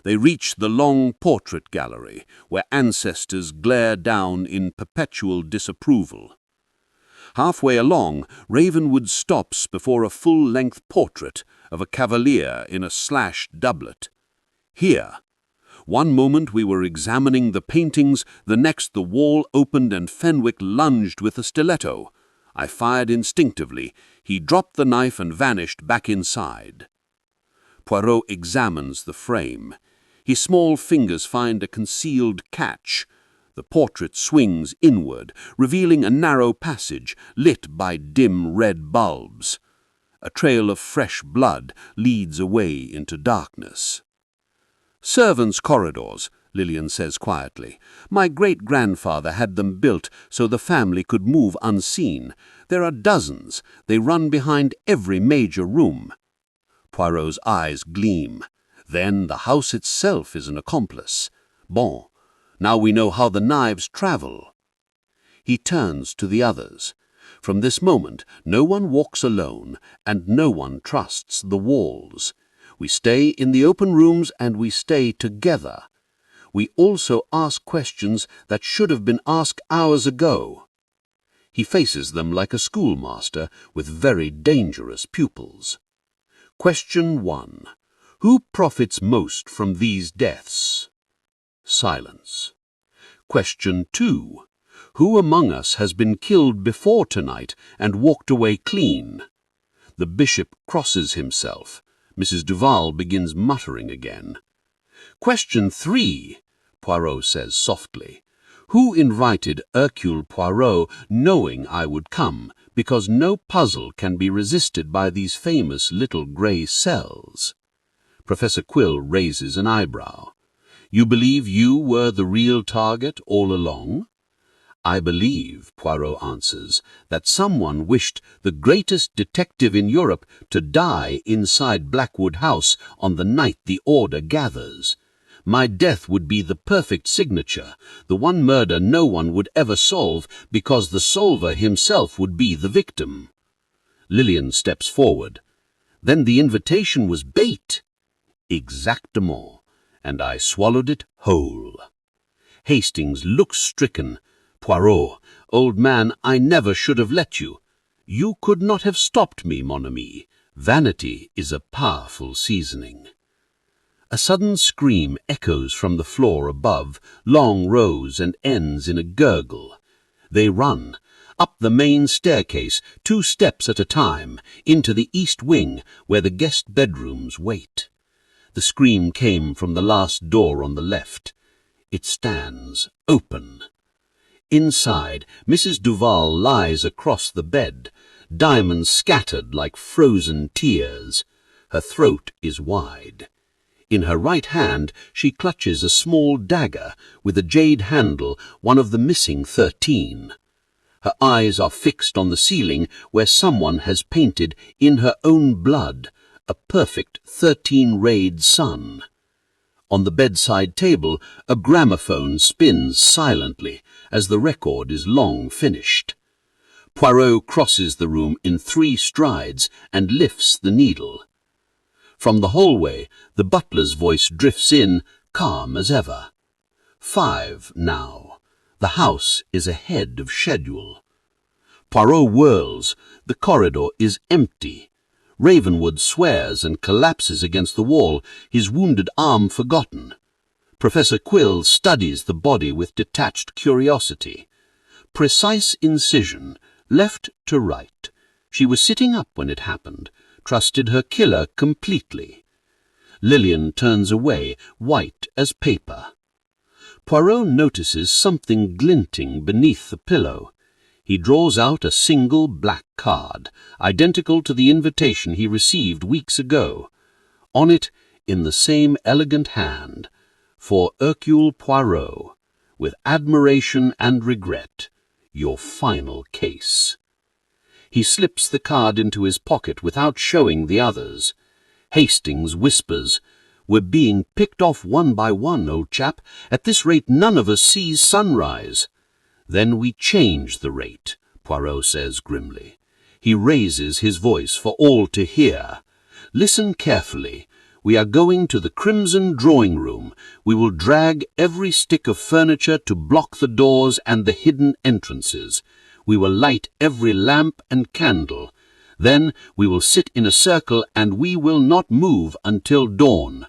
They reach the long portrait gallery, where ancestors glare down in perpetual disapproval. Halfway along, Ravenwood stops before a full-length portrait of a cavalier in a slashed doublet. "Here. One moment we were examining the paintings, the next the wall opened and Fenwick lunged with a stiletto. I fired instinctively. He dropped the knife and vanished back inside." Poirot examines the frame. His small fingers find a concealed catch. The portrait swings inward, revealing a narrow passage lit by dim red bulbs. A trail of fresh blood leads away into darkness. "Servants' corridors," Lillian says quietly. "My great-grandfather had them built so the family could move unseen. There are dozens. They run behind every major room." Poirot's eyes gleam. Then the house itself is an accomplice. Bon, now we know how the knives travel. He turns to the others. From this moment, no one walks alone, and no one trusts the walls. We stay in the open rooms, and we stay together. We also ask questions that should have been asked hours ago. He faces them like a schoolmaster with very dangerous pupils. Question 1. Who profits most from these deaths? Silence. Question 2. Who among us has been killed before tonight and walked away clean? The bishop crosses himself. Mrs. Duval begins muttering again. Question 3, Poirot says softly. Who invited Hercule Poirot knowing I would come, because no puzzle can be resisted by these famous little grey cells? Professor Quill raises an eyebrow. You believe you were the real target all along? I believe, Poirot answers, that someone wished the greatest detective in Europe to die inside Blackwood House on the night the order gathers. My death would be the perfect signature, the one murder no one would ever solve because the solver himself would be the victim. Lillian steps forward. Then the invitation was bait. Exactement, and I swallowed it whole. Hastings looks stricken. Poirot, old man, I never should have let you. You could not have stopped me, mon ami. Vanity is a powerful seasoning. A sudden scream echoes from the floor above, long rows and ends in a gurgle. They run, up the main staircase, 2 steps at a time, into the east wing, where the guest bedrooms wait. The scream came from the last door on the left. It stands open. Inside, Mrs. Duval lies across the bed, diamonds scattered like frozen tears. Her throat is wide. In her right hand she clutches a small dagger with a jade handle, one of the missing 13. Her eyes are fixed on the ceiling where someone has painted in her own blood a perfect 13-rayed sun. On the bedside table, a gramophone spins silently as the record is long finished. Poirot crosses the room in 3 strides and lifts the needle. From the hallway, the butler's voice drifts in, calm as ever. 5 now. The house is ahead of schedule. Poirot whirls. The corridor is empty. Ravenwood swears and collapses against the wall, his wounded arm forgotten. Professor Quill studies the body with detached curiosity. Precise incision, left to right. She was sitting up when it happened, trusted her killer completely. Lillian turns away, white as paper. Poirot notices something glinting beneath the pillow. He draws out a single black card, identical to the invitation he received weeks ago. On it, in the same elegant hand, for Hercule Poirot, with admiration and regret, your final case. He slips the card into his pocket without showing the others. Hastings whispers, We're being picked off one by one, old chap. At this rate none of us sees sunrise. Then we change the rate, Poirot says grimly. He raises his voice for all to hear. Listen carefully. We are going to the crimson drawing-room. We will drag every stick of furniture to block the doors and the hidden entrances. We will light every lamp and candle. Then we will sit in a circle and we will not move until dawn.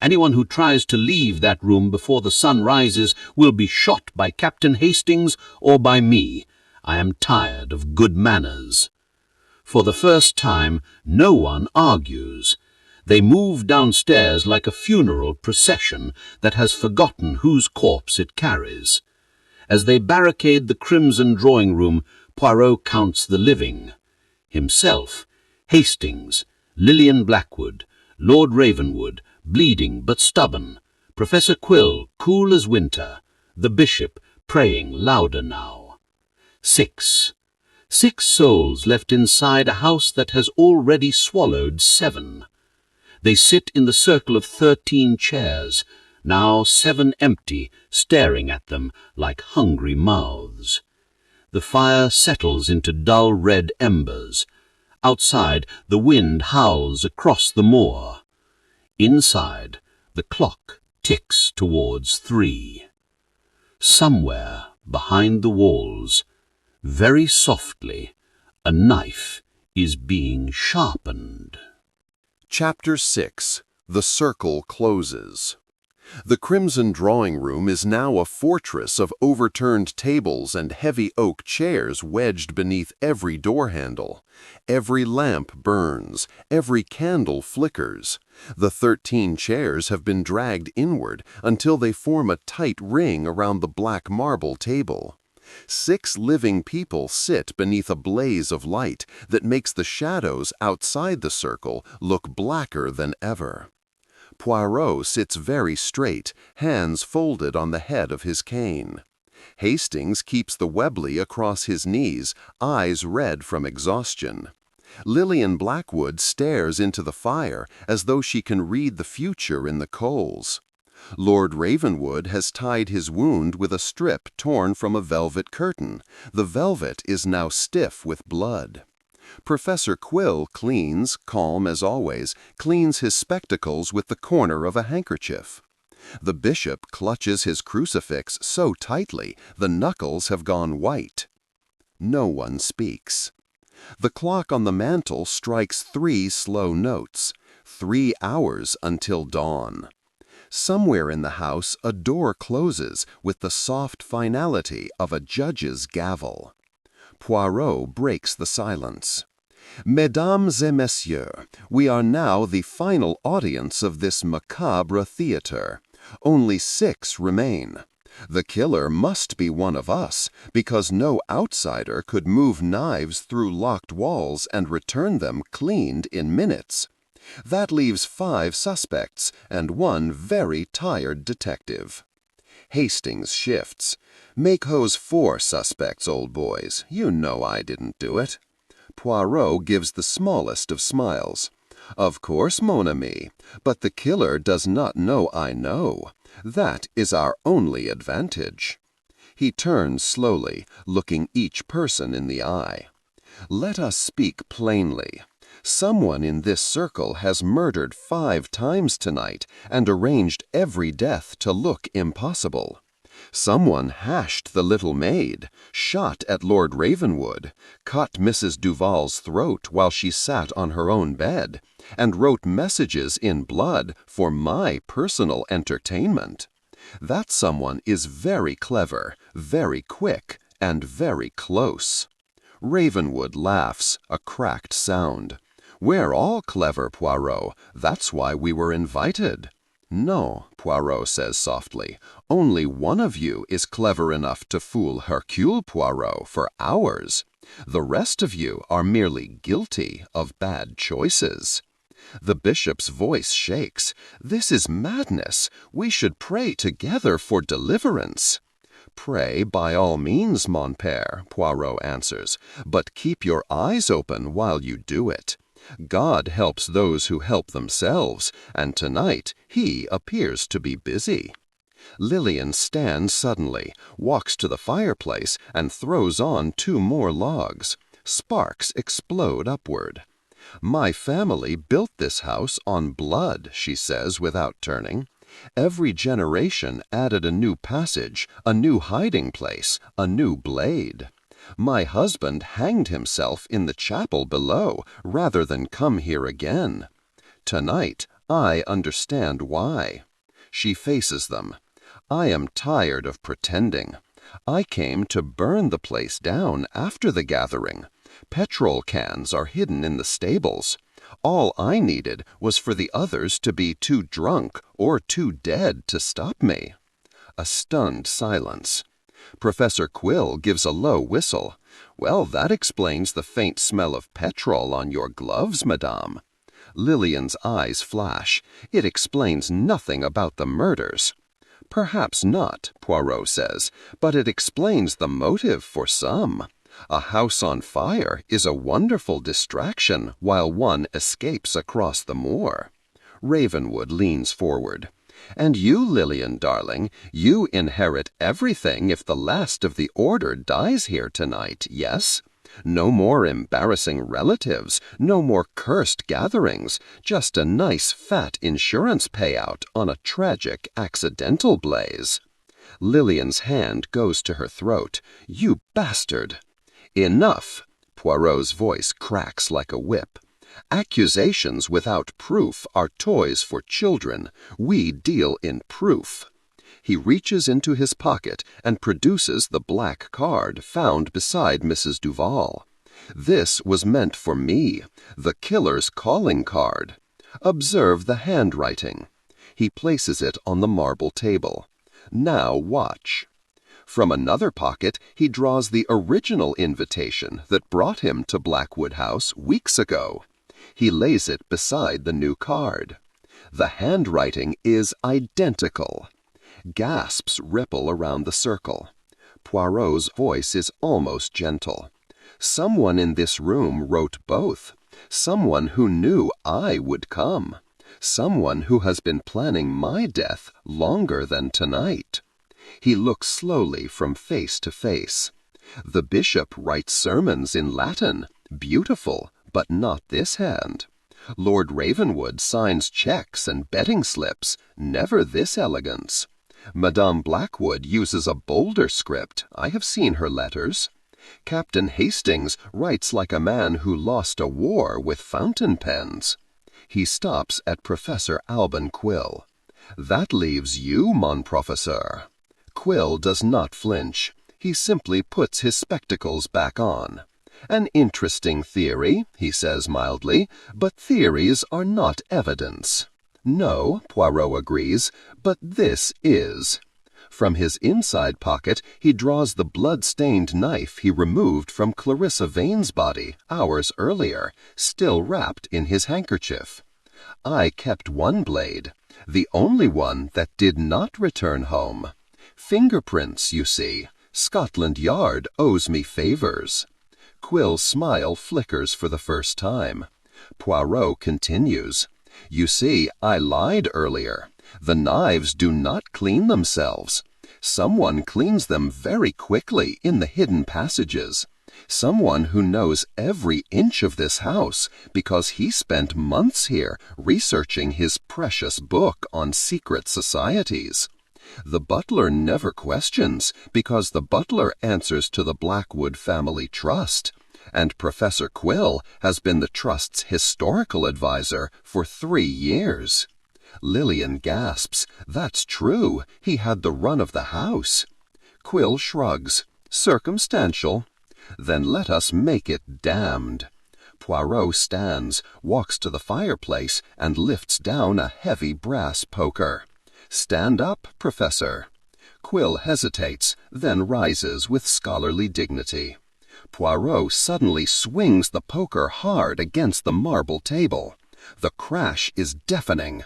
Anyone who tries to leave that room before the sun rises will be shot by Captain Hastings or by me. I am tired of good manners. For the first time, no one argues. They move downstairs like a funeral procession that has forgotten whose corpse it carries. As they barricade the crimson drawing-room, Poirot counts the living. Himself, Hastings, Lillian Blackwood, Lord Ravenwood, bleeding but stubborn, Professor Quill, cool as winter, the bishop, praying louder now. 6. 6 souls left inside a house that has already swallowed 7. They sit in the circle of 13 chairs, now 7 empty, staring at them like hungry mouths. The fire settles into dull red embers. Outside, the wind howls across the moor. Inside, the clock ticks towards 3. Somewhere behind the walls, very softly, a knife is being sharpened. Chapter 6. The Circle Closes. The Crimson Drawing Room is now a fortress of overturned tables and heavy oak chairs wedged beneath every door handle. Every lamp burns, every candle flickers. The 13 chairs have been dragged inward until they form a tight ring around the black marble table. 6 living people sit beneath a blaze of light that makes the shadows outside the circle look blacker than ever. Poirot sits very straight, hands folded on the head of his cane. Hastings keeps the Webley across his knees, eyes red from exhaustion. Lillian Blackwood stares into the fire as though she can read the future in the coals. Lord Ravenwood has tied his wound with a strip torn from a velvet curtain. The velvet is now stiff with blood. Professor Quill cleans, calm as always, cleans his spectacles with the corner of a handkerchief. The bishop clutches his crucifix so tightly the knuckles have gone white. No one speaks. The clock on the mantel strikes 3 slow notes. 3 hours until dawn. Somewhere in the house a door closes with the soft finality of a judge's gavel. Poirot breaks the silence. Mesdames et messieurs, we are now the final audience of this macabre theater. Only 6 remain. The killer must be one of us, because no outsider could move knives through locked walls and return them cleaned in minutes. That leaves 5 suspects and 1 very tired detective. Hastings shifts. Make Ho's 4 suspects, old boys. You know I didn't do it. Poirot gives the smallest of smiles. Of course, mon ami, but the killer does not know I know. That is our only advantage. He turns slowly, looking each person in the eye. Let us speak plainly. Someone in this circle has murdered 5 times tonight and arranged every death to look impossible. Someone hashed the little maid, shot at Lord Ravenwood, cut Mrs. Duval's throat while she sat on her own bed, and wrote messages in blood for my personal entertainment. That someone is very clever, very quick, and very close. Ravenwood laughs, a cracked sound. We're all clever, Poirot. That's why we were invited. No, Poirot says softly. Only one of you is clever enough to fool Hercule Poirot for hours. The rest of you are merely guilty of bad choices. The bishop's voice shakes. This is madness. We should pray together for deliverance. Pray by all means, mon père, Poirot answers, but keep your eyes open while you do it. God helps those who help themselves, and tonight he appears to be busy. Lillian stands suddenly, walks to the fireplace, and throws on 2 more logs. Sparks explode upward. My family built this house on blood, she says without turning. Every generation added a new passage, a new hiding place, a new blade. My husband hanged himself in the chapel below rather than come here again. Tonight, I understand why. She faces them. I am tired of pretending. I came to burn the place down after the gathering. Petrol cans are hidden in the stables. All I needed was for the others to be too drunk or too dead to stop me. A stunned silence. Professor Quill gives a low whistle. Well, that explains the faint smell of petrol on your gloves, madame. Lillian's eyes flash. It explains nothing about the murders. Perhaps not, Poirot says, but it explains the motive for some. A house on fire is a wonderful distraction while one escapes across the moor. Ravenwood leans forward. And you, Lillian, darling, you inherit everything if the last of the order dies here tonight, yes? No more embarrassing relatives, no more cursed gatherings, just a nice fat insurance payout on a tragic accidental blaze. Lillian's hand goes to her throat. You bastard! Enough! Poirot's voice cracks like a whip. Accusations without proof are toys for children. We deal in proof. He reaches into his pocket and produces the black card found beside Mrs. Duval. This was meant for me, the killer's calling card. Observe the handwriting. He places it on the marble table. Now watch. From another pocket, he draws the original invitation that brought him to Blackwood House weeks ago. He lays it beside the new card. The handwriting is identical. Gasps ripple around the circle. Poirot's voice is almost gentle. Someone in this room wrote both. Someone who knew I would come. Someone who has been planning my death longer than tonight. He looks slowly from face to face. The bishop writes sermons in Latin. Beautiful, but not this hand. Lord Ravenwood signs checks and betting slips. Never this elegance. Madame Blackwood uses a bolder script. I have seen her letters. Captain Hastings writes like a man who lost a war with fountain pens. He stops at Professor Alban Quill. That leaves you, mon professeur. Quill does not flinch. He simply puts his spectacles back on. An interesting theory, he says mildly, but theories are not evidence. No, Poirot agrees, but this is. From his inside pocket, he draws the blood-stained knife he removed from Clarissa Vane's body hours earlier, still wrapped in his handkerchief. I kept one blade, the only one that did not return home. Fingerprints, you see. Scotland Yard owes me favors. Quill's smile flickers for the first time. Poirot continues. You see, I lied earlier. The knives do not clean themselves. Someone cleans them very quickly in the hidden passages. Someone who knows every inch of this house because he spent months here researching his precious book on secret societies. The butler never questions because the butler answers to the Blackwood Family Trust, and Professor Quill has been the Trust's historical advisor for 3 years. Lillian gasps. That's true. He had the run of the house. Quill shrugs. Circumstantial. Then let us make it damned. Poirot stands, walks to the fireplace, and lifts down a heavy brass poker. Stand up, Professor. Quill hesitates, then rises with scholarly dignity. Poirot suddenly swings the poker hard against the marble table. The crash is deafening.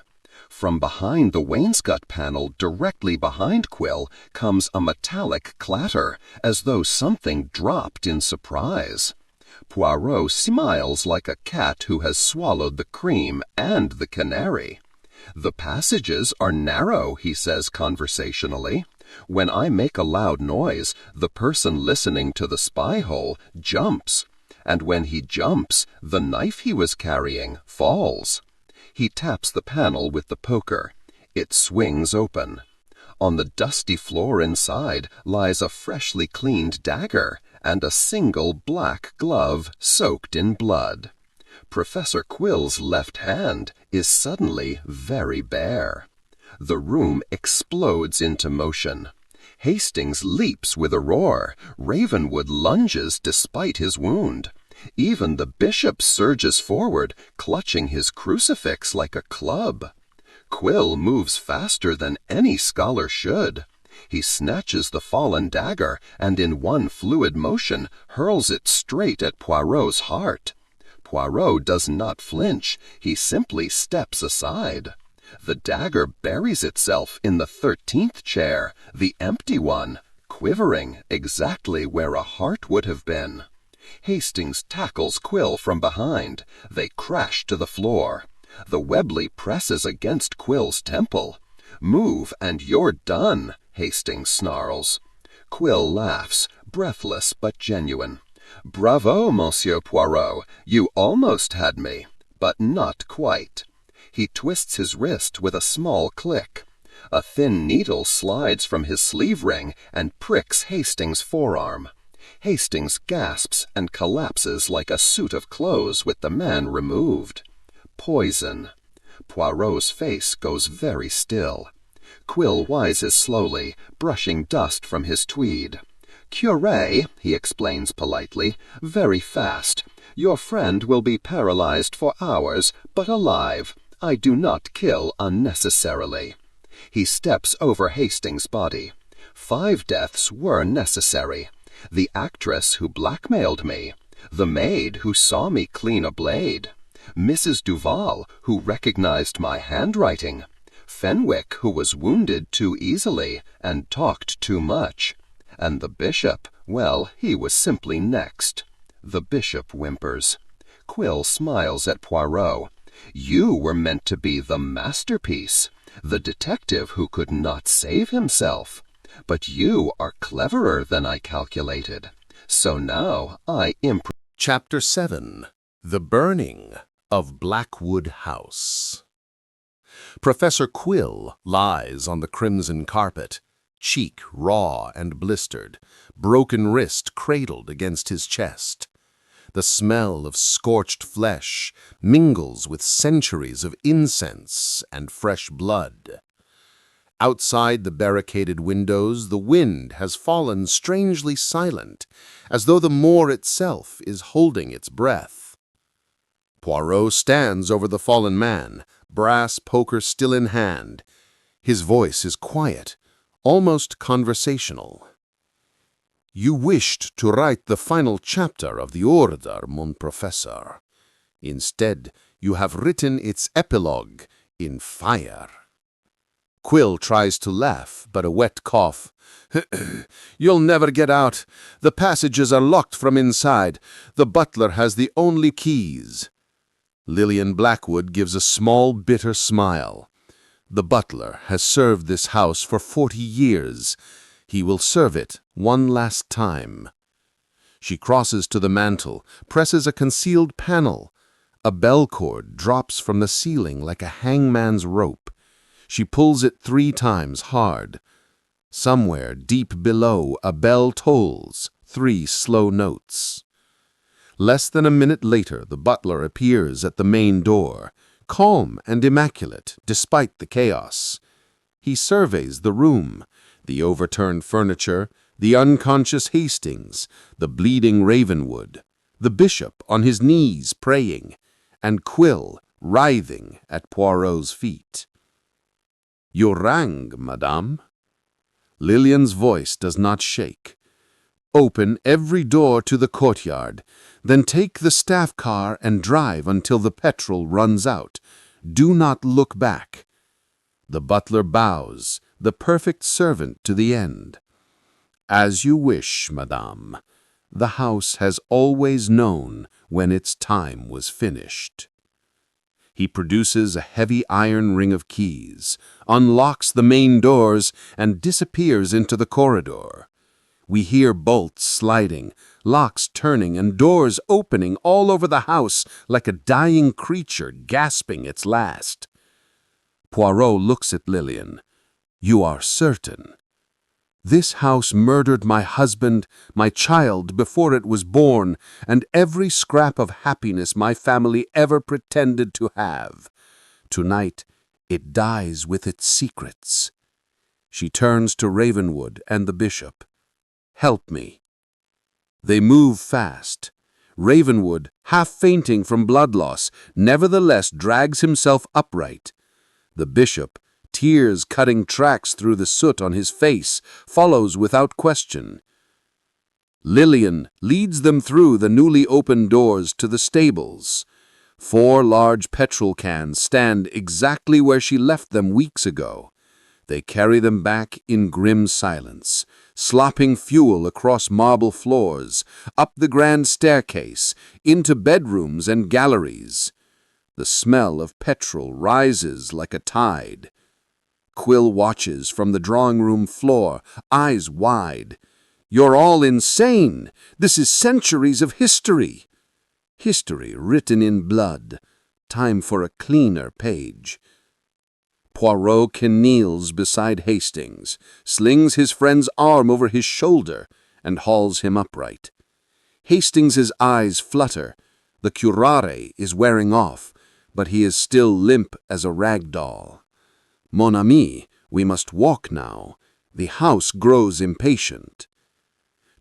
From behind the wainscot panel directly behind Quill comes a metallic clatter, as though something dropped in surprise. Poirot smiles like a cat who has swallowed the cream and the canary. The passages are narrow, he says conversationally. When I make a loud noise, the person listening to the spy hole jumps. And when he jumps, the knife he was carrying falls. He taps the panel with the poker. It swings open. On the dusty floor inside lies a freshly cleaned dagger and a single black glove soaked in blood. Professor Quill's left hand is suddenly very bare. The room explodes into motion. Hastings leaps with a roar. Ravenwood lunges despite his wound. Even the bishop surges forward, clutching his crucifix like a club. Quill moves faster than any scholar should. He snatches the fallen dagger and in one fluid motion hurls it straight at Poirot's heart. Poirot does not flinch, he simply steps aside. The dagger buries itself in the 13th chair, the empty one, quivering exactly where a heart would have been. Hastings tackles Quill from behind. They crash to the floor. The Webley presses against Quill's temple. "Move and you're done," Hastings snarls. Quill laughs, breathless but genuine. "Bravo, Monsieur Poirot, you almost had me, but not quite." He twists his wrist with a small click. A thin needle slides from his sleeve ring and pricks Hastings' forearm. Hastings gasps and collapses like a suit of clothes with the man removed. Poison. Poirot's face goes very still. Quill rises slowly, brushing dust from his tweed. "Curé," he explains politely, "very fast. Your friend will be paralyzed for hours, but alive. I do not kill unnecessarily." He steps over Hastings' body. 5 deaths were necessary. The actress who blackmailed me. The maid who saw me clean a blade. Mrs. Duval, who recognized my handwriting. Fenwick, who was wounded too easily and talked too much. And the bishop, well, he was simply next. The bishop whimpers. Quill smiles at Poirot. "You were meant to be the masterpiece, the detective who could not save himself. But you are cleverer than I calculated. So now I Chapter 7. The Burning of Blackwood House. Professor Quill lies on the crimson carpet, cheek raw and blistered, broken wrist cradled against his chest. The smell of scorched flesh mingles with centuries of incense and fresh blood. Outside the barricaded windows, the wind has fallen strangely silent, as though the moor itself is holding its breath. Poirot stands over the fallen man, brass poker still in hand. His voice is quiet, almost conversational. "You wished to write the final chapter of the order, mon professeur. Instead, you have written its epilogue in fire." Quill tries to laugh, but a wet cough. "You'll never get out. The passages are locked from inside. The butler has the only keys." Lillian Blackwood gives a small, bitter smile. "The butler has served this house for 40 years. He will serve it one last time." She crosses to the mantel, presses a concealed panel. A bell cord drops from the ceiling like a hangman's rope. She pulls it 3 times hard. Somewhere deep below, a bell tolls 3 slow notes. Less than a minute later, the butler appears at the main door, calm and immaculate despite the chaos. He surveys the room, the overturned furniture, the unconscious Hastings, the bleeding Ravenwood, the bishop on his knees praying, and Quill writhing at Poirot's feet. "You rang, madame?" Lillian's voice does not shake. "Open every door to the courtyard, then take the staff car and drive until the petrol runs out. Do not look back." The butler bows, the perfect servant to the end. "As you wish, madame. The house has always known when its time was finished." He produces a heavy iron ring of keys, unlocks the main doors, and disappears into the corridor. We hear bolts sliding, locks turning, and doors opening all over the house like a dying creature gasping its last. Poirot looks at Lillian. "You are certain?" "This house murdered my husband, my child before it was born, and every scrap of happiness my family ever pretended to have. Tonight, it dies with its secrets." She turns to Ravenwood and the bishop. "Help me." They move fast. Ravenwood, half fainting from blood loss, nevertheless drags himself upright. The bishop, tears cutting tracks through the soot on his face, follows without question. Lillian leads them through the newly opened doors to the stables. 4 large petrol cans stand exactly where she left them weeks ago. They carry them back in grim silence, slopping fuel across marble floors, up the grand staircase, into bedrooms and galleries. The smell of petrol rises like a tide. Quill watches from the drawing room floor, eyes wide. "You're all insane! This is centuries of history!" History written in blood. Time for a cleaner page. Poirot kneels beside Hastings, slings his friend's arm over his shoulder, and hauls him upright. Hastings's eyes flutter. The curare is wearing off, but he is still limp as a rag doll. "Mon ami, we must walk now. The house grows impatient."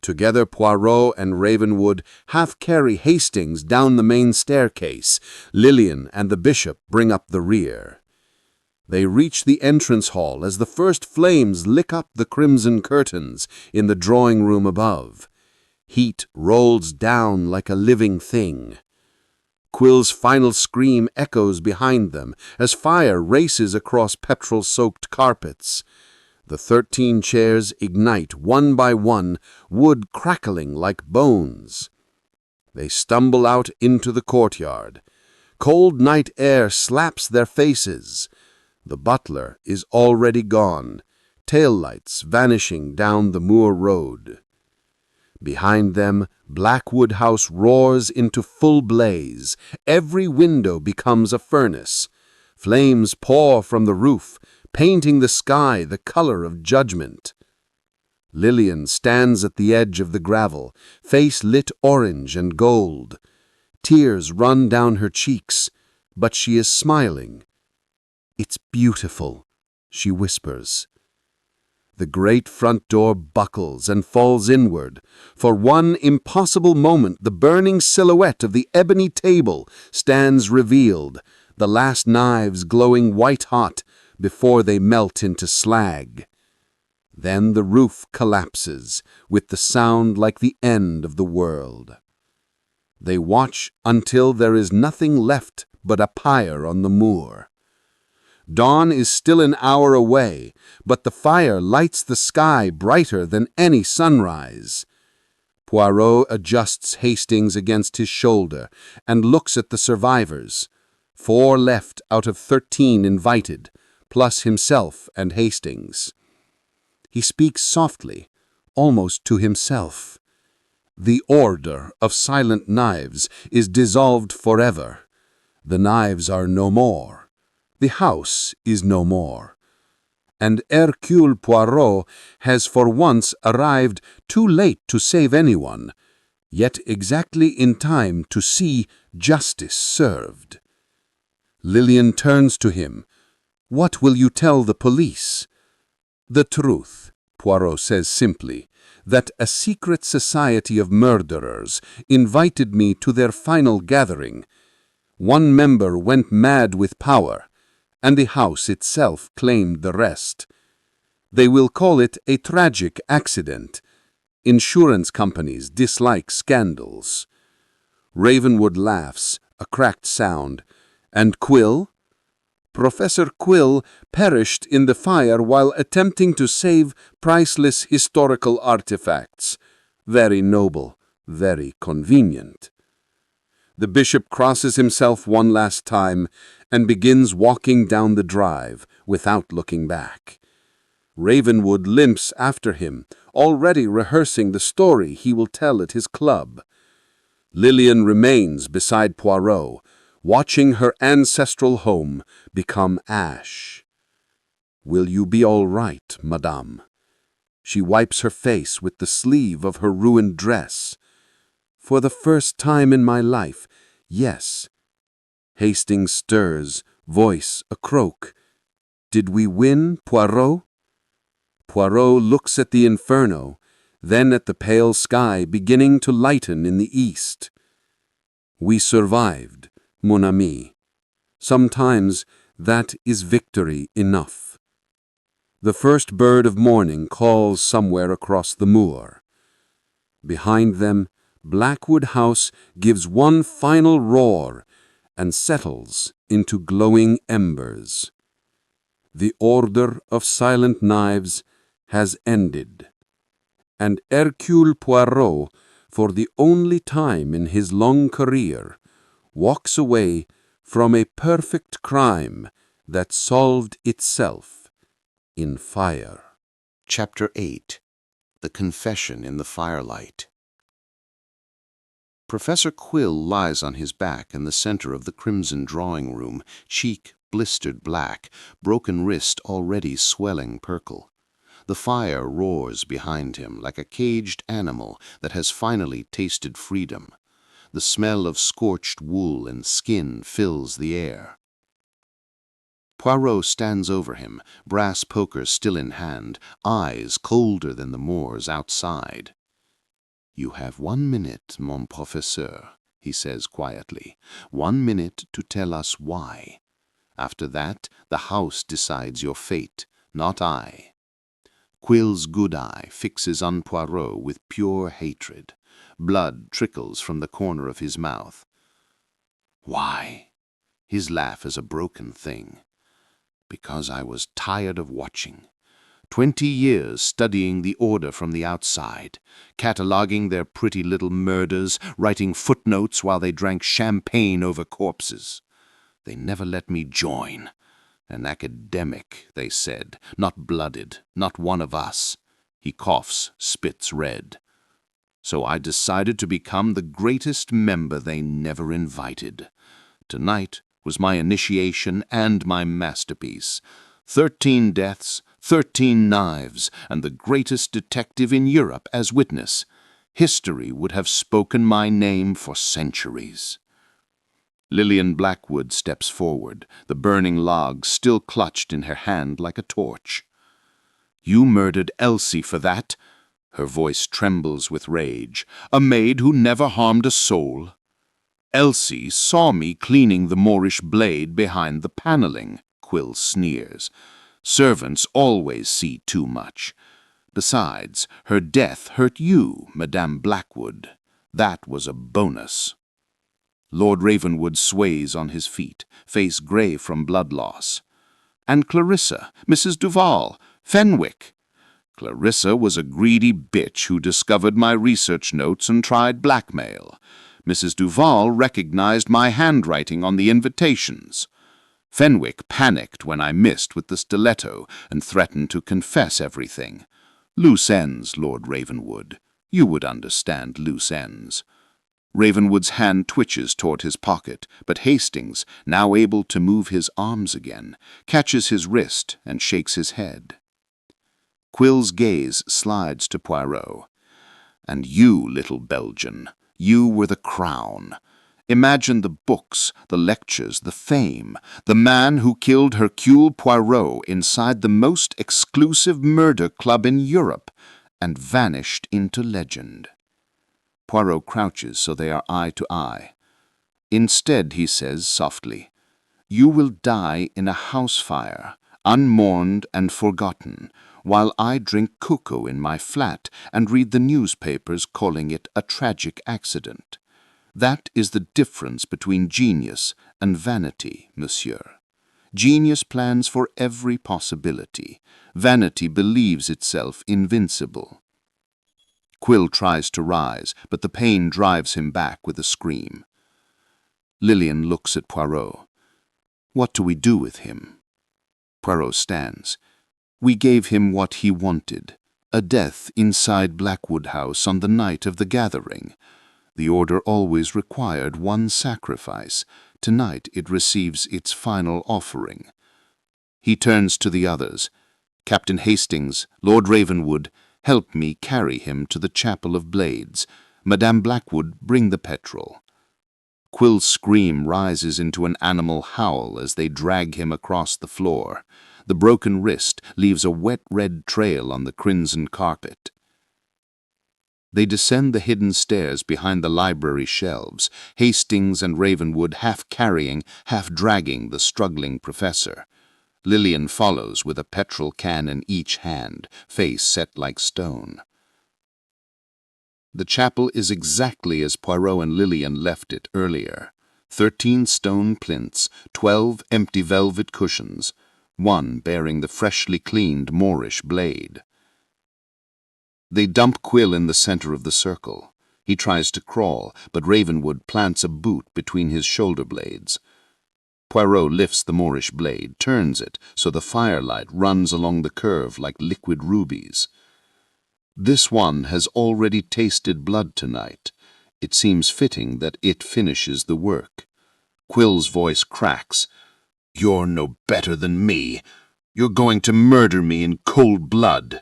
Together Poirot and Ravenwood half carry Hastings down the main staircase. Lillian and the bishop bring up the rear. They reach the entrance hall as the first flames lick up the crimson curtains in the drawing room above. Heat rolls down like a living thing. Quill's final scream echoes behind them as fire races across petrol-soaked carpets. The 13 chairs ignite one by one, wood crackling like bones. They stumble out into the courtyard. Cold night air slaps their faces. The butler is already gone, taillights vanishing down the moor road. Behind them, Blackwood House roars into full blaze. Every window becomes a furnace. Flames pour from the roof, painting the sky the color of judgment. Lillian stands at the edge of the gravel, face lit orange and gold. Tears run down her cheeks, but she is smiling. "It's beautiful," she whispers. The great front door buckles and falls inward. For one impossible moment, the burning silhouette of the ebony table stands revealed, the last knives glowing white-hot before they melt into slag. Then the roof collapses, with the sound like the end of the world. They watch until there is nothing left but a pyre on the moor. Dawn is still an hour away, but the fire lights the sky brighter than any sunrise. Poirot adjusts Hastings against his shoulder and looks at the survivors. 4 left out of 13 invited, plus himself and Hastings. He speaks softly, almost to himself. The order of silent knives is dissolved forever. The knives are no more. The house is no more. And Hercule Poirot has for once arrived too late to save anyone, yet exactly in time to see justice served. Lillian turns to him. "What will you tell the police?" "The truth," Poirot says simply, "that a secret society of murderers invited me to their final gathering. One member went mad with power, and the house itself claimed the rest. They will call it a tragic accident. Insurance companies dislike scandals." Ravenwood laughs, a cracked sound. "And Quill?" "Professor Quill perished in the fire while attempting to save priceless historical artifacts. Very noble, very convenient." The bishop crosses himself one last time and begins walking down the drive without looking back. Ravenwood limps after him, already rehearsing the story he will tell at his club. Lillian remains beside Poirot, watching her ancestral home become ash. "Will you be all right, madame?" She wipes her face with the sleeve of her ruined dress. "For the first time in my life, yes." Hastings stirs, voice a croak. "Did we win, Poirot?" Poirot looks at the inferno, then at the pale sky beginning to lighten in the east. "We survived, mon ami. Sometimes that is victory enough." The first bird of morning calls somewhere across the moor. Behind them, Blackwood House gives one final roar and settles into glowing embers. The order of silent knives has ended, and Hercule Poirot, for the only time in his long career, walks away from a perfect crime that solved itself in fire. Chapter 8. The Confession in the Firelight. Professor Quill lies on his back in the center of the crimson drawing-room, cheek blistered black, broken wrist already swelling purple. The fire roars behind him like a caged animal that has finally tasted freedom. The smell of scorched wool and skin fills the air. Poirot stands over him, brass poker still in hand, eyes colder than the moors outside. "You have 1 minute, mon professeur," he says quietly. 1 minute to tell us why. After that, the house decides your fate, not I. Quill's good eye fixes on Poirot with pure hatred. Blood trickles from the corner of his mouth. Why? His laugh is a broken thing. Because I was tired of watching. 20 years studying the order from the outside, cataloguing their pretty little murders, writing footnotes while they drank champagne over corpses. They never let me join. An academic, they said, not blooded, not one of us. He coughs, spits red. So I decided to become the greatest member they never invited. Tonight was my initiation and my masterpiece. 13 deaths, 13 knives, and the greatest detective in Europe as witness. History would have spoken my name for centuries. Lillian Blackwood steps forward, the burning log still clutched in her hand like a torch. "You murdered Elsie for that?" Her voice trembles with rage. "A maid who never harmed a soul." "Elsie saw me cleaning the Moorish blade behind the paneling," Quill sneers. "Servants always see too much. Besides, her death hurt you, Madame Blackwood. That was a bonus." Lord Ravenwood sways on his feet, face gray from blood loss. "And Clarissa, Mrs. Duval, Fenwick." "Clarissa was a greedy bitch who discovered my research notes and tried blackmail. Mrs. Duval recognized my handwriting on the invitations. Fenwick panicked when I missed with the stiletto and threatened to confess everything. Loose ends, Lord Ravenwood. You would understand loose ends." Ravenwood's hand twitches toward his pocket, but Hastings, now able to move his arms again, catches his wrist and shakes his head. Quill's gaze slides to Poirot. "And you, little Belgian, you were the crown. Imagine the books, the lectures, the fame, the man who killed Hercule Poirot inside the most exclusive murder club in Europe and vanished into legend." Poirot crouches so they are eye to eye. Instead, he says softly, "You will die in a house fire, unmourned and forgotten, while I drink cocoa in my flat and read the newspapers calling it a tragic accident. That is the difference between genius and vanity, monsieur. Genius plans for every possibility. Vanity believes itself invincible." Quill tries to rise, but the pain drives him back with a scream. Lillian looks at Poirot. "What do we do with him?" Poirot stands. "We gave him what he wanted, a death inside Blackwood House on the night of the gathering. The order always required one sacrifice. Tonight it receives its final offering." He turns to the others. "Captain Hastings, Lord Ravenwood, help me carry him to the Chapel of Blades. Madame Blackwood, bring the petrol." Quill's scream rises into an animal howl as they drag him across the floor. The broken wrist leaves a wet red trail on the crimson carpet. They descend the hidden stairs behind the library shelves, Hastings and Ravenwood half carrying, half dragging the struggling professor. Lillian follows with a petrol can in each hand, face set like stone. The chapel is exactly as Poirot and Lillian left it earlier. 13 stone plinths, 12 empty velvet cushions, one bearing the freshly cleaned Moorish blade. They dump Quill in the center of the circle. He tries to crawl, but Ravenwood plants a boot between his shoulder blades. Poirot lifts the Moorish blade, turns it so the firelight runs along the curve like liquid rubies. This one has already tasted blood tonight. It seems fitting that it finishes the work. Quill's voice cracks. "You're no better than me. You're going to murder me in cold blood."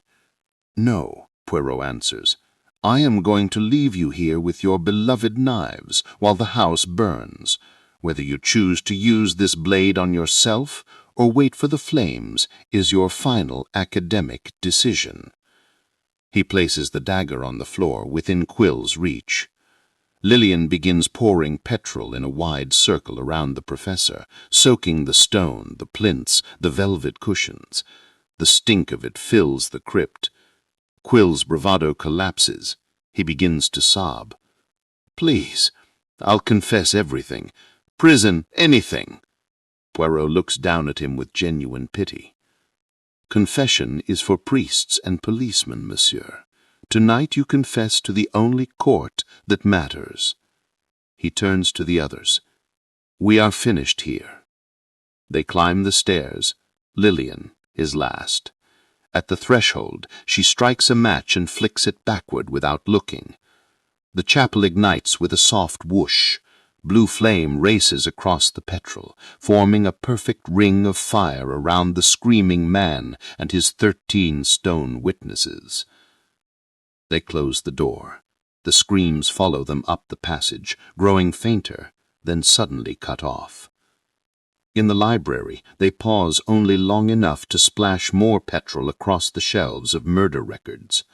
"No," Poirot answers. "I am going to leave you here with your beloved knives while the house burns. Whether you choose to use this blade on yourself or wait for the flames is your final academic decision." He places the dagger on the floor within Quill's reach. Lillian begins pouring petrol in a wide circle around the professor, soaking the stone, the plinths, the velvet cushions. The stink of it fills the crypt. Quill's bravado collapses. He begins to sob. "Please, I'll confess everything. Prison, anything." Poirot looks down at him with genuine pity. "Confession is for priests and policemen, monsieur. Tonight you confess to the only court that matters." He turns to the others. "We are finished here." They climb the stairs. Lillian is last. At the threshold, she strikes a match and flicks it backward without looking. The chapel ignites with a soft whoosh. Blue flame races across the petrol, forming a perfect ring of fire around the screaming man and his 13 stone witnesses. They close the door. The screams follow them up the passage, growing fainter, then suddenly cut off. In the library, they pause only long enough to splash more petrol across the shelves of murder records.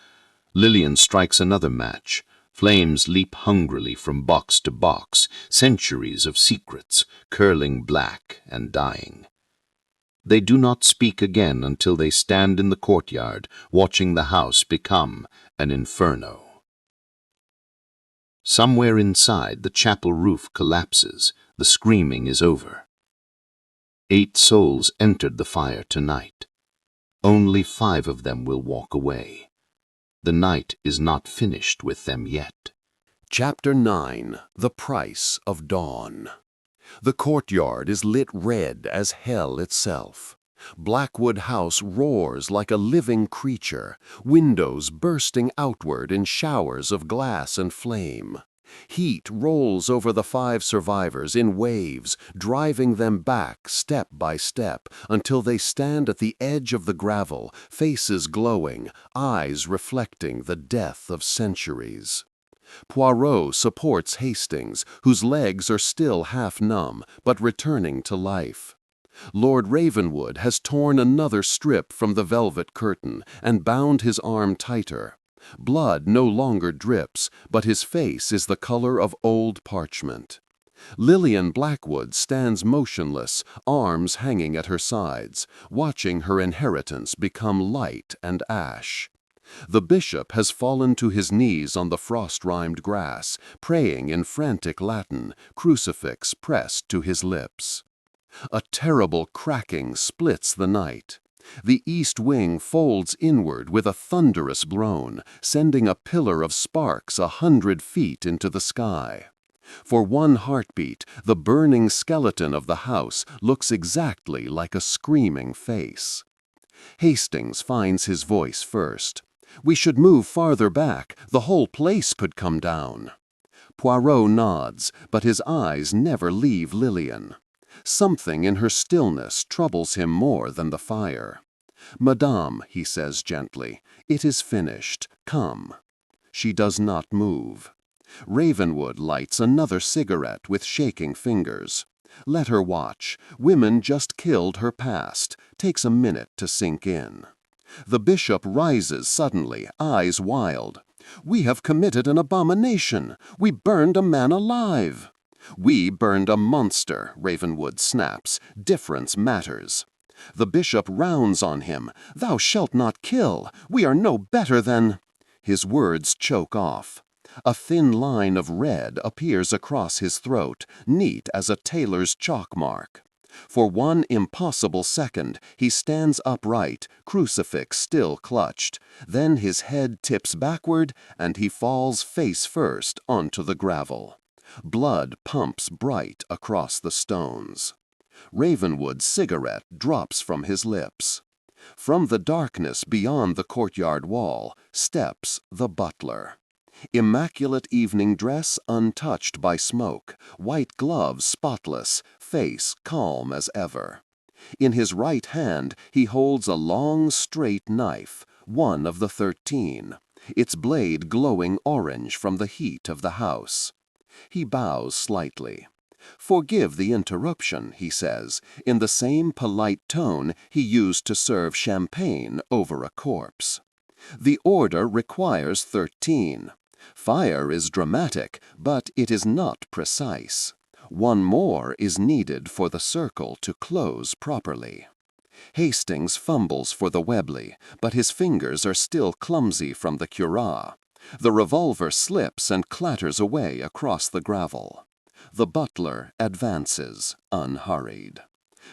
Lillian strikes another match. Flames leap hungrily from box to box, centuries of secrets, curling black and dying. They do not speak again until they stand in the courtyard, watching the house become an inferno. Somewhere inside, the chapel roof collapses. The screaming is over. 8 souls entered the fire tonight. Only 5 of them will walk away. The night is not finished with them yet. Chapter 9. The Price of Dawn. The courtyard is lit red as hell itself. Blackwood House roars like a living creature, windows bursting outward in showers of glass and flame. Heat rolls over the 5 survivors in waves, driving them back step by step until they stand at the edge of the gravel, faces glowing, eyes reflecting the death of centuries. Poirot supports Hastings, whose legs are still half numb, but returning to life. Lord Ravenwood has torn another strip from the velvet curtain and bound his arm tighter. Blood no longer drips, but his face is the color of old parchment. Lillian Blackwood stands motionless, arms hanging at her sides, watching her inheritance become light and ash. The bishop has fallen to his knees on the frost-rimed grass, praying in frantic Latin, crucifix pressed to his lips. A terrible cracking splits the night. The east wing folds inward with a thunderous groan, sending a pillar of sparks 100 feet into the sky. For one heartbeat, the burning skeleton of the house looks exactly like a screaming face. Hastings finds his voice first. "We should move farther back. The whole place could come down." Poirot nods, but his eyes never leave Lillian. Something in her stillness troubles him more than the fire. "Madame," he says gently, "it is finished. Come." She does not move. Ravenwood lights another cigarette with shaking fingers. Let her watch. Women just killed her past. Takes a minute to sink in. The bishop rises suddenly, eyes wild. "We have committed an abomination. We burned a man alive." "We burned a monster," Ravenwood snaps. "Difference matters." The bishop rounds on him. "Thou shalt not kill. We are no better than—" His words choke off. A thin line of red appears across his throat, neat as a tailor's chalk mark. For one impossible second, he stands upright, crucifix still clutched. Then his head tips backward, and he falls face first onto the gravel. Blood pumps bright across the stones. Ravenwood's cigarette drops from his lips. From the darkness beyond the courtyard wall steps the butler. Immaculate evening dress untouched by smoke, white gloves spotless, face calm as ever. In his right hand he holds a long straight knife, one of the 13, its blade glowing orange from the heat of the house. He bows slightly. "Forgive the interruption," he says, in the same polite tone he used to serve champagne over a corpse. "The order requires 13. Fire is dramatic, but it is not precise. One more is needed for the circle to close properly." Hastings fumbles for the Webley, but his fingers are still clumsy from the curare. The revolver slips and clatters away across the gravel. The butler advances, unhurried.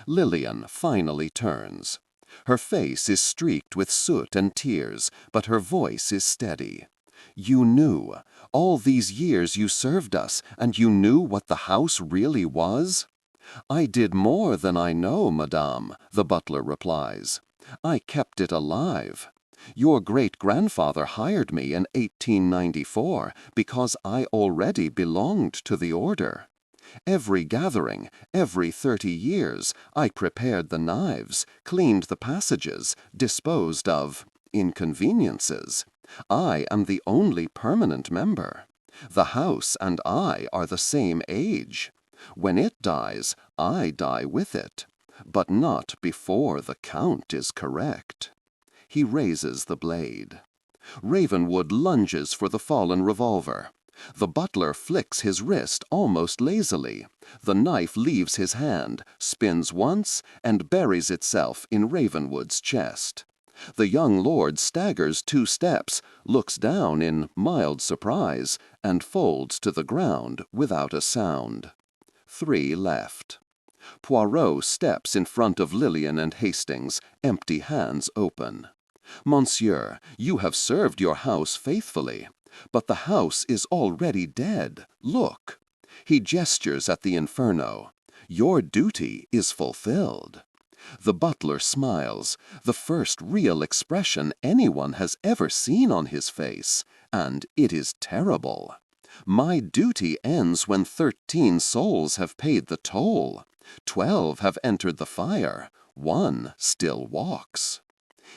Lillian finally turns. Her face is streaked with soot and tears, but her voice is steady. "You knew. All these years you served us, and you knew what the house really was?" "I did more than I know, madame," the butler replies. "I kept it alive. Your great-grandfather hired me in 1894 because I already belonged to the order. Every gathering, every 30 years, I prepared the knives, cleaned the passages, disposed of inconveniences. I am the only permanent member. The house and I are the same age. When it dies, I die with it, but not before the count is correct." He raises the blade. Ravenwood lunges for the fallen revolver. The butler flicks his wrist almost lazily. The knife leaves his hand, spins once, and buries itself in Ravenwood's chest. The young lord staggers 2 steps, looks down in mild surprise, and folds to the ground without a sound. 3 left. Poirot steps in front of Lillian and Hastings, empty hands open. "Monsieur, you have served your house faithfully, but the house is already dead. Look." He gestures at the inferno. "Your duty is fulfilled." The butler smiles, the first real expression anyone has ever seen on his face, and it is terrible. "My duty ends when 13 souls have paid the toll. 12 have entered the fire. 1 still walks."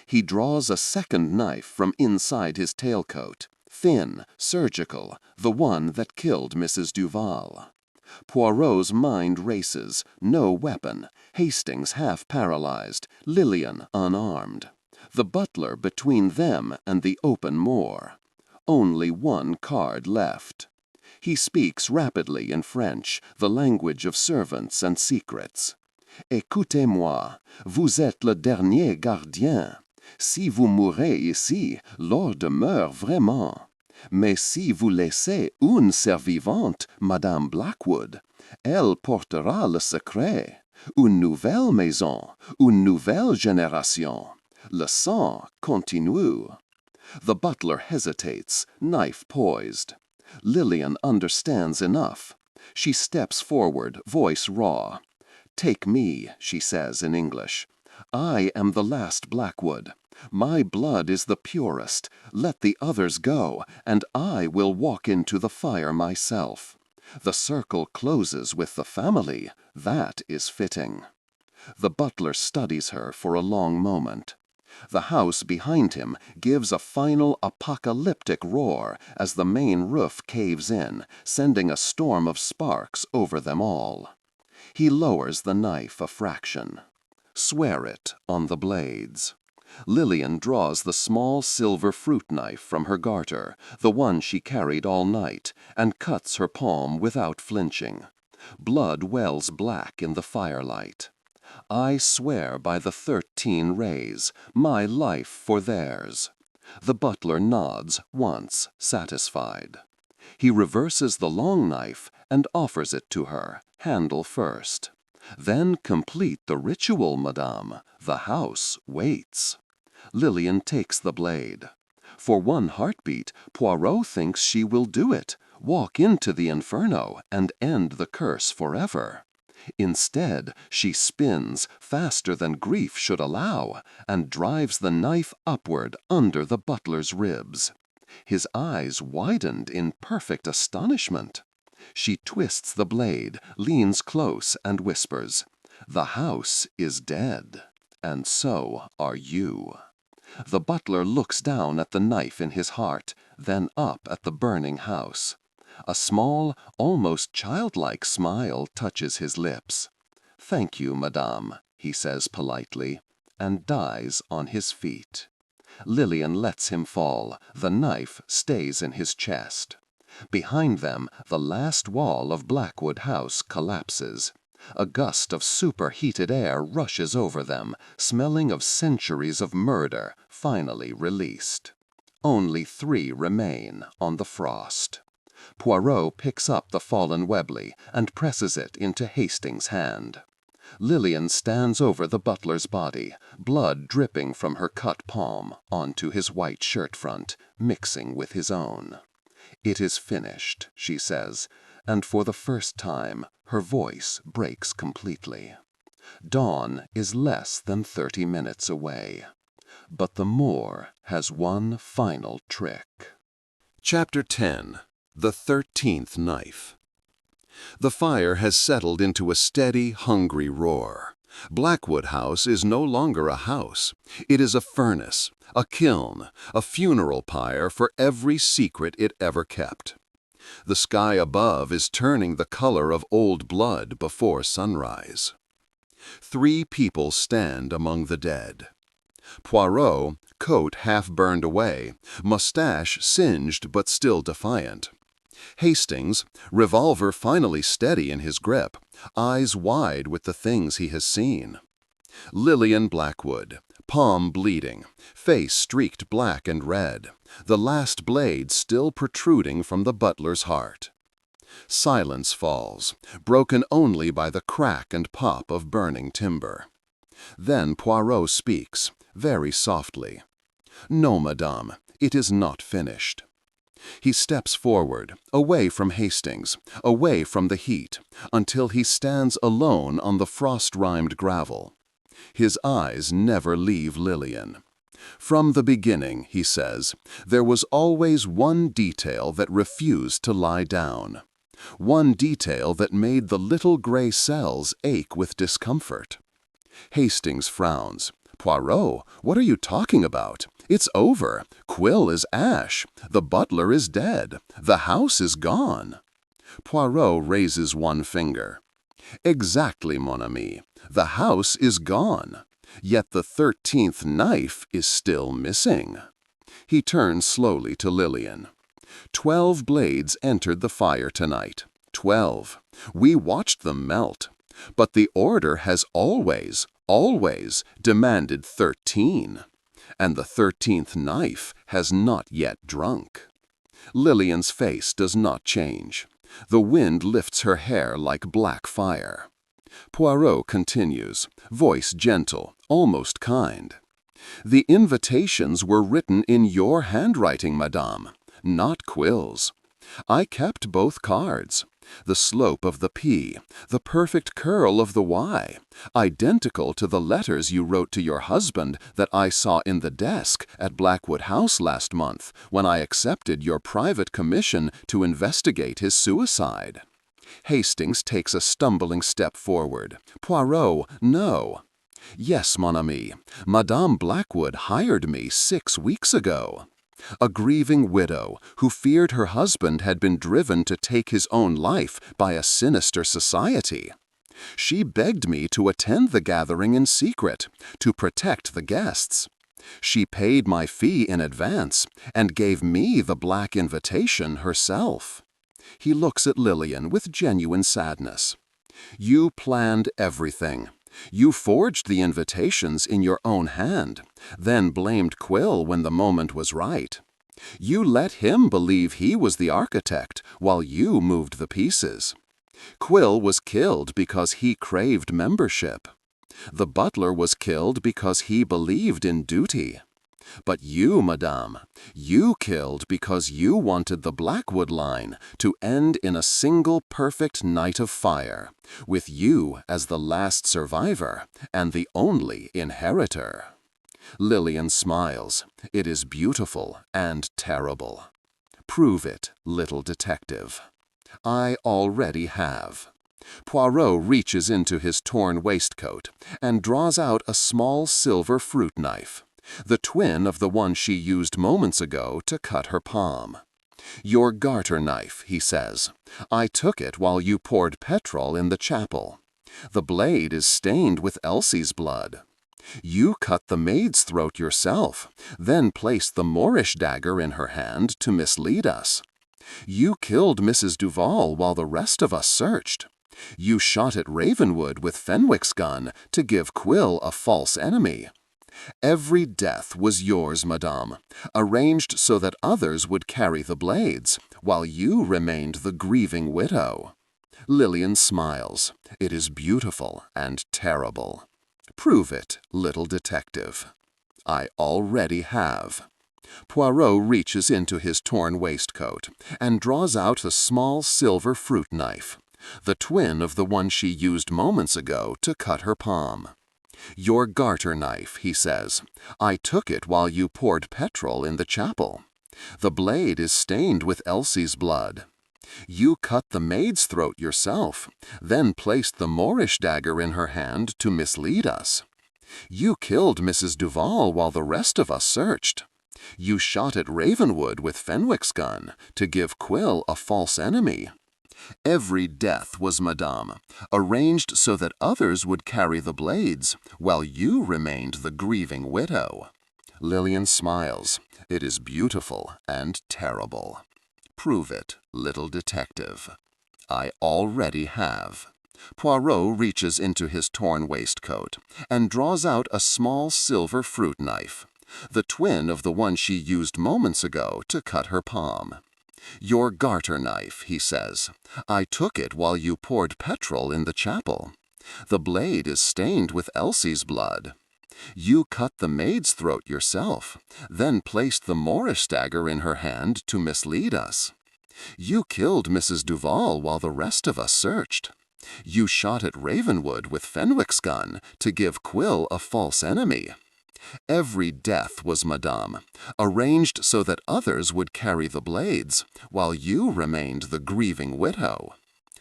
He draws a second knife from inside his tailcoat, thin, surgical, the one that killed Mrs. Duval. Poirot's mind races, no weapon, Hastings half paralyzed, Lillian unarmed. The butler between them and the open moor. Only 1 card left. He speaks rapidly in French, the language of servants and secrets. "Écoutez-moi, vous êtes le dernier gardien. Si vous mourrez ici, l'ordre meurt vraiment. Mais si vous laissez une survivante, Madame Blackwood, elle portera le secret. Une nouvelle maison, une nouvelle génération. Le sang continue." The butler hesitates, knife poised. Lillian understands enough. She steps forward, voice raw. "Take me," she says in English. "I am the last Blackwood. My blood is the purest. Let the others go, and I will walk into the fire myself. The circle closes with the family. That is fitting." The butler studies her for a long moment. The house behind him gives a final apocalyptic roar as the main roof caves in, sending a storm of sparks over them all. He lowers the knife a fraction. "Swear it on the blades." Lillian draws the small silver fruit knife from her garter, the one she carried all night, and cuts her palm without flinching. Blood wells black in the firelight. I swear by the 13 rays, my life for theirs. The butler nods once, satisfied. He reverses the long knife and offers it to her, handle first. Then complete the ritual, madame. The house waits. Lillian takes the blade. For one heartbeat, Poirot thinks she will do it, walk into the inferno and end the curse forever. Instead, she spins faster than grief should allow and drives the knife upward under the butler's ribs. His eyes widened in perfect astonishment. She twists the blade, leans close, and whispers, "The house is dead, and so are you." The butler looks down at the knife in his heart, then up at the burning house. A small, almost childlike smile touches his lips. "Thank you, madame," he says politely, and dies on his feet. Lillian lets him fall. The knife stays in his chest. Behind them, the last wall of Blackwood House collapses. A gust of superheated air rushes over them, smelling of centuries of murder, finally released. Only 3 remain on the frost. Poirot picks up the fallen Webley and presses it into Hastings' hand. Lillian stands over the butler's body, blood dripping from her cut palm onto his white shirt front, mixing with his own. "It is finished," she says, and for the first time her voice breaks completely. Dawn is less than 30 minutes away. But the Moor has one final trick. Chapter 10. The 13th Knife. The fire has settled into a steady, hungry roar. Blackwood House is no longer a house. It is a furnace, a kiln, a funeral pyre for every secret it ever kept. The sky above is turning the color of old blood before sunrise. 3 people stand among the dead. Poirot, coat half burned away, mustache singed but still defiant. Hastings, revolver finally steady in his grip, eyes wide with the things he has seen. Lillian Blackwood, palm bleeding, face streaked black and red, the last blade still protruding from the butler's heart. Silence falls, broken only by the crack and pop of burning timber. Then Poirot speaks, very softly. "No, madame, it is not finished." He steps forward, away from Hastings, away from the heat, until he stands alone on the frost-rimed gravel. His eyes never leave Lillian. "From the beginning," he says, "there was always one detail that refused to lie down. One detail that made the little gray cells ache with discomfort." Hastings frowns. "Poirot, what are you talking about? It's over. Quill is ash. The butler is dead. The house is gone." Poirot raises one finger. "Exactly, mon ami. The house is gone. Yet the 13th knife is still missing." He turns slowly to Lillian. 12 blades entered the fire tonight. 12. We watched them melt. But the order has always demanded 13. And the 13th knife has not yet drunk. Lillian's face does not change. The wind lifts her hair like black fire. Poirot continues, voice gentle, almost kind. "The invitations were written in your handwriting, madame, not Quill's. I kept both cards. The slope of the P, the perfect curl of the Y, identical to the letters you wrote to your husband that I saw in the desk at Blackwood House last month when I accepted your private commission to investigate his suicide." Hastings takes a stumbling step forward. "Poirot, no." "Yes, mon ami. Madame Blackwood hired me 6 weeks ago." A grieving widow who feared her husband had been driven to take his own life by a sinister society. She begged me to attend the gathering in secret, to protect the guests. She paid my fee in advance and gave me the black invitation herself. He looks at Lillian with genuine sadness. "You planned everything. You forged the invitations in your own hand, then blamed Quill when the moment was right. You let him believe he was the architect while you moved the pieces. Quill was killed because he craved membership. The butler was killed because he believed in duty. But you, madame, you killed because you wanted the Blackwood line to end in a single perfect night of fire, with you as the last survivor and the only inheritor. Lillian smiles. It is beautiful and terrible. Prove it, little detective. I already have. Poirot reaches into his torn waistcoat and draws out a small silver fruit knife, the twin of the one she used moments ago to cut her palm. Your garter knife, he says. I took it while you poured petrol in the chapel. The blade is stained with Elsie's blood. You cut the maid's throat yourself, then placed the Moorish dagger in her hand to mislead us. You killed Mrs. Duval while the rest of us searched. You shot at Ravenwood with Fenwick's gun to give Quill a false enemy. Every death was yours, madame, arranged so that others would carry the blades, while you remained the grieving widow. Lillian smiles. It is beautiful and terrible. Prove it, little detective. I already have. Poirot reaches into his torn waistcoat and draws out a small silver fruit knife, the twin of the one she used moments ago to cut her palm. Your garter knife, he says. I took it while you poured petrol in the chapel. The blade is stained with Elsie's blood. You cut the maid's throat yourself, then placed the Moorish dagger in her hand to mislead us. You killed Mrs. Duval while the rest of us searched. You shot at Ravenwood with Fenwick's gun to give Quill a false enemy. Every death was madame, arranged so that others would carry the blades, while you remained the grieving widow. Lillian smiles. It is beautiful and terrible. Prove it, little detective. I already have. Poirot reaches into his torn waistcoat and draws out a small silver fruit knife, the twin of the one she used moments ago to cut her palm. Your garter knife, he says. I took it while you poured petrol in the chapel. The blade is stained with Elsie's blood. You cut the maid's throat yourself, then placed the Moorish dagger in her hand to mislead us. You killed Mrs. Duval while the rest of us searched. You shot at Ravenwood with Fenwick's gun to give Quill a false enemy. Every death was madame, arranged so that others would carry the blades, while you remained the grieving widow.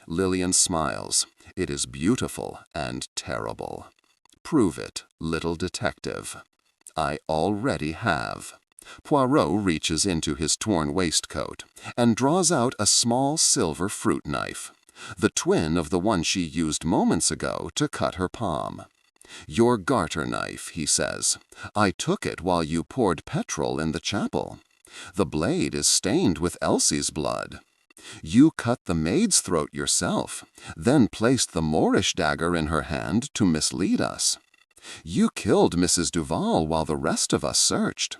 Lillian smiles. It is beautiful and terrible. Prove it, little detective. I already have. Poirot reaches into his torn waistcoat and draws out a small silver fruit knife, the twin of the one she used moments ago to cut her palm. Your garter knife, he says. I took it while you poured petrol in the chapel. The blade is stained with Elsie's blood. You cut the maid's throat yourself, then placed the Moorish dagger in her hand to mislead us. You killed Mrs. Duval while the rest of us searched.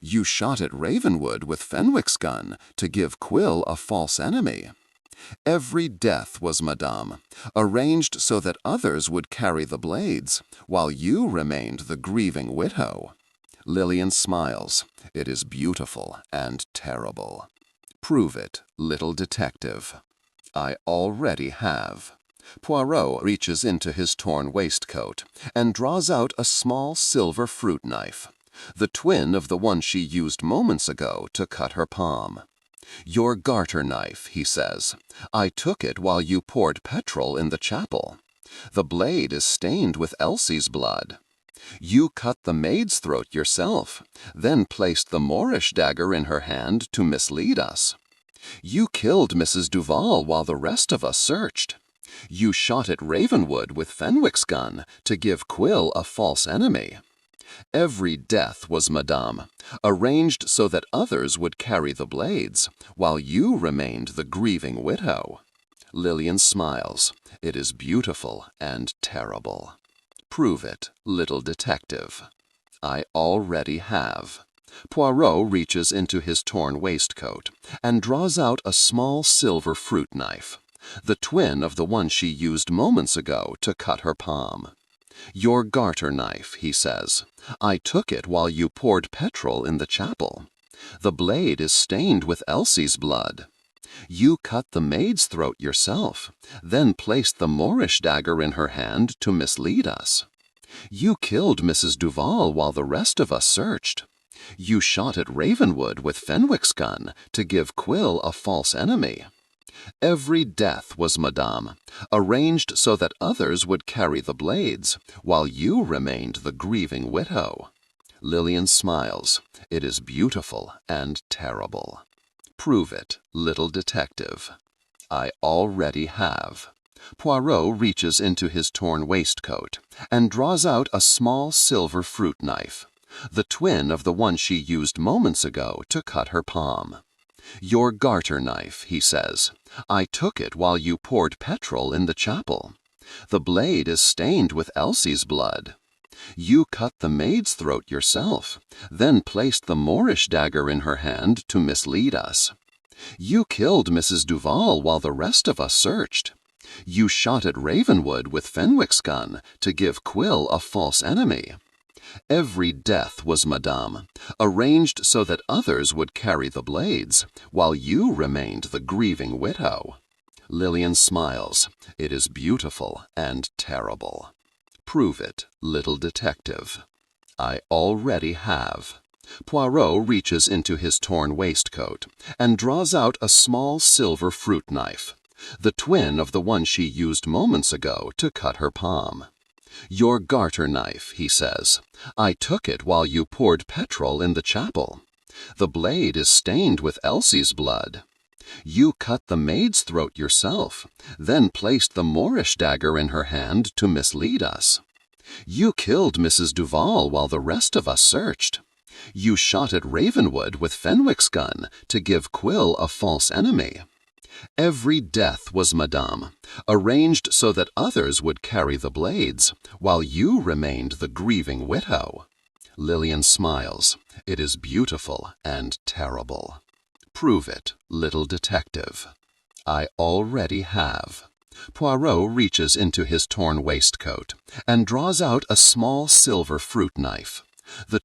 You shot at Ravenwood with Fenwick's gun to give Quill a false enemy. Every death was madame, arranged so that others would carry the blades, while you remained the grieving widow. Lillian smiles. It is beautiful and terrible. Prove it, little detective. I already have. Poirot reaches into his torn waistcoat and draws out a small silver fruit knife, the twin of the one she used moments ago to cut her palm. Your garter knife, he says. I took it while you poured petrol in the chapel. The blade is stained with Elsie's blood. You cut the maid's throat yourself, then placed the Moorish dagger in her hand to mislead us. You killed Mrs. Duval while the rest of us searched. You shot at Ravenwood with Fenwick's gun to give Quill a false enemy. Every death was madame, arranged so that others would carry the blades, while you remained the grieving widow. Lillian smiles. It is beautiful and terrible. Prove it, little detective. I already have. Poirot reaches into his torn waistcoat and draws out a small silver fruit knife, the twin of the one she used moments ago to cut her palm. Your garter knife, he says. I took it while you poured petrol in the chapel. The blade is stained with Elsie's blood. You cut the maid's throat yourself, then placed the Moorish dagger in her hand to mislead us. You killed Mrs. Duval while the rest of us searched. You shot at Ravenwood with Fenwick's gun to give Quill a false enemy. Every death was, madame, arranged so that others would carry the blades, while you remained the grieving widow. Lillian smiles. It is beautiful and terrible. Prove it, little detective. I already have. Poirot reaches into his torn waistcoat and draws out a small silver fruit knife, the twin of the one she used moments ago to cut her palm. Your garter knife, he says. I took it while you poured petrol in the chapel. The blade is stained with Elsie's blood. You cut the maid's throat yourself, then placed the Moorish dagger in her hand to mislead us. You killed Mrs. Duval while the rest of us searched. You shot at Ravenwood with Fenwick's gun to give Quill a false enemy. Every death was, madame, arranged so that others would carry the blades, while you remained the grieving widow. Lillian smiles. It is beautiful and terrible. Prove it, little detective. I already have. Poirot reaches into his torn waistcoat and draws out a small silver fruit knife, the twin of the one she used moments ago to cut her palm. Your garter knife, he says. I took it while you poured petrol in the chapel. The blade is stained with Elsie's blood. You cut the maid's throat yourself, then placed the Moorish dagger in her hand to mislead us. You killed Mrs. Duval while the rest of us searched. You shot at Ravenwood with Fenwick's gun to give Quill a false enemy. Every death was, madame, arranged so that others would carry the blades, while you remained the grieving widow. Lillian smiles. It is beautiful and terrible. Prove it, little detective. I already have. Poirot reaches into his torn waistcoat and draws out a small silver fruit knife, the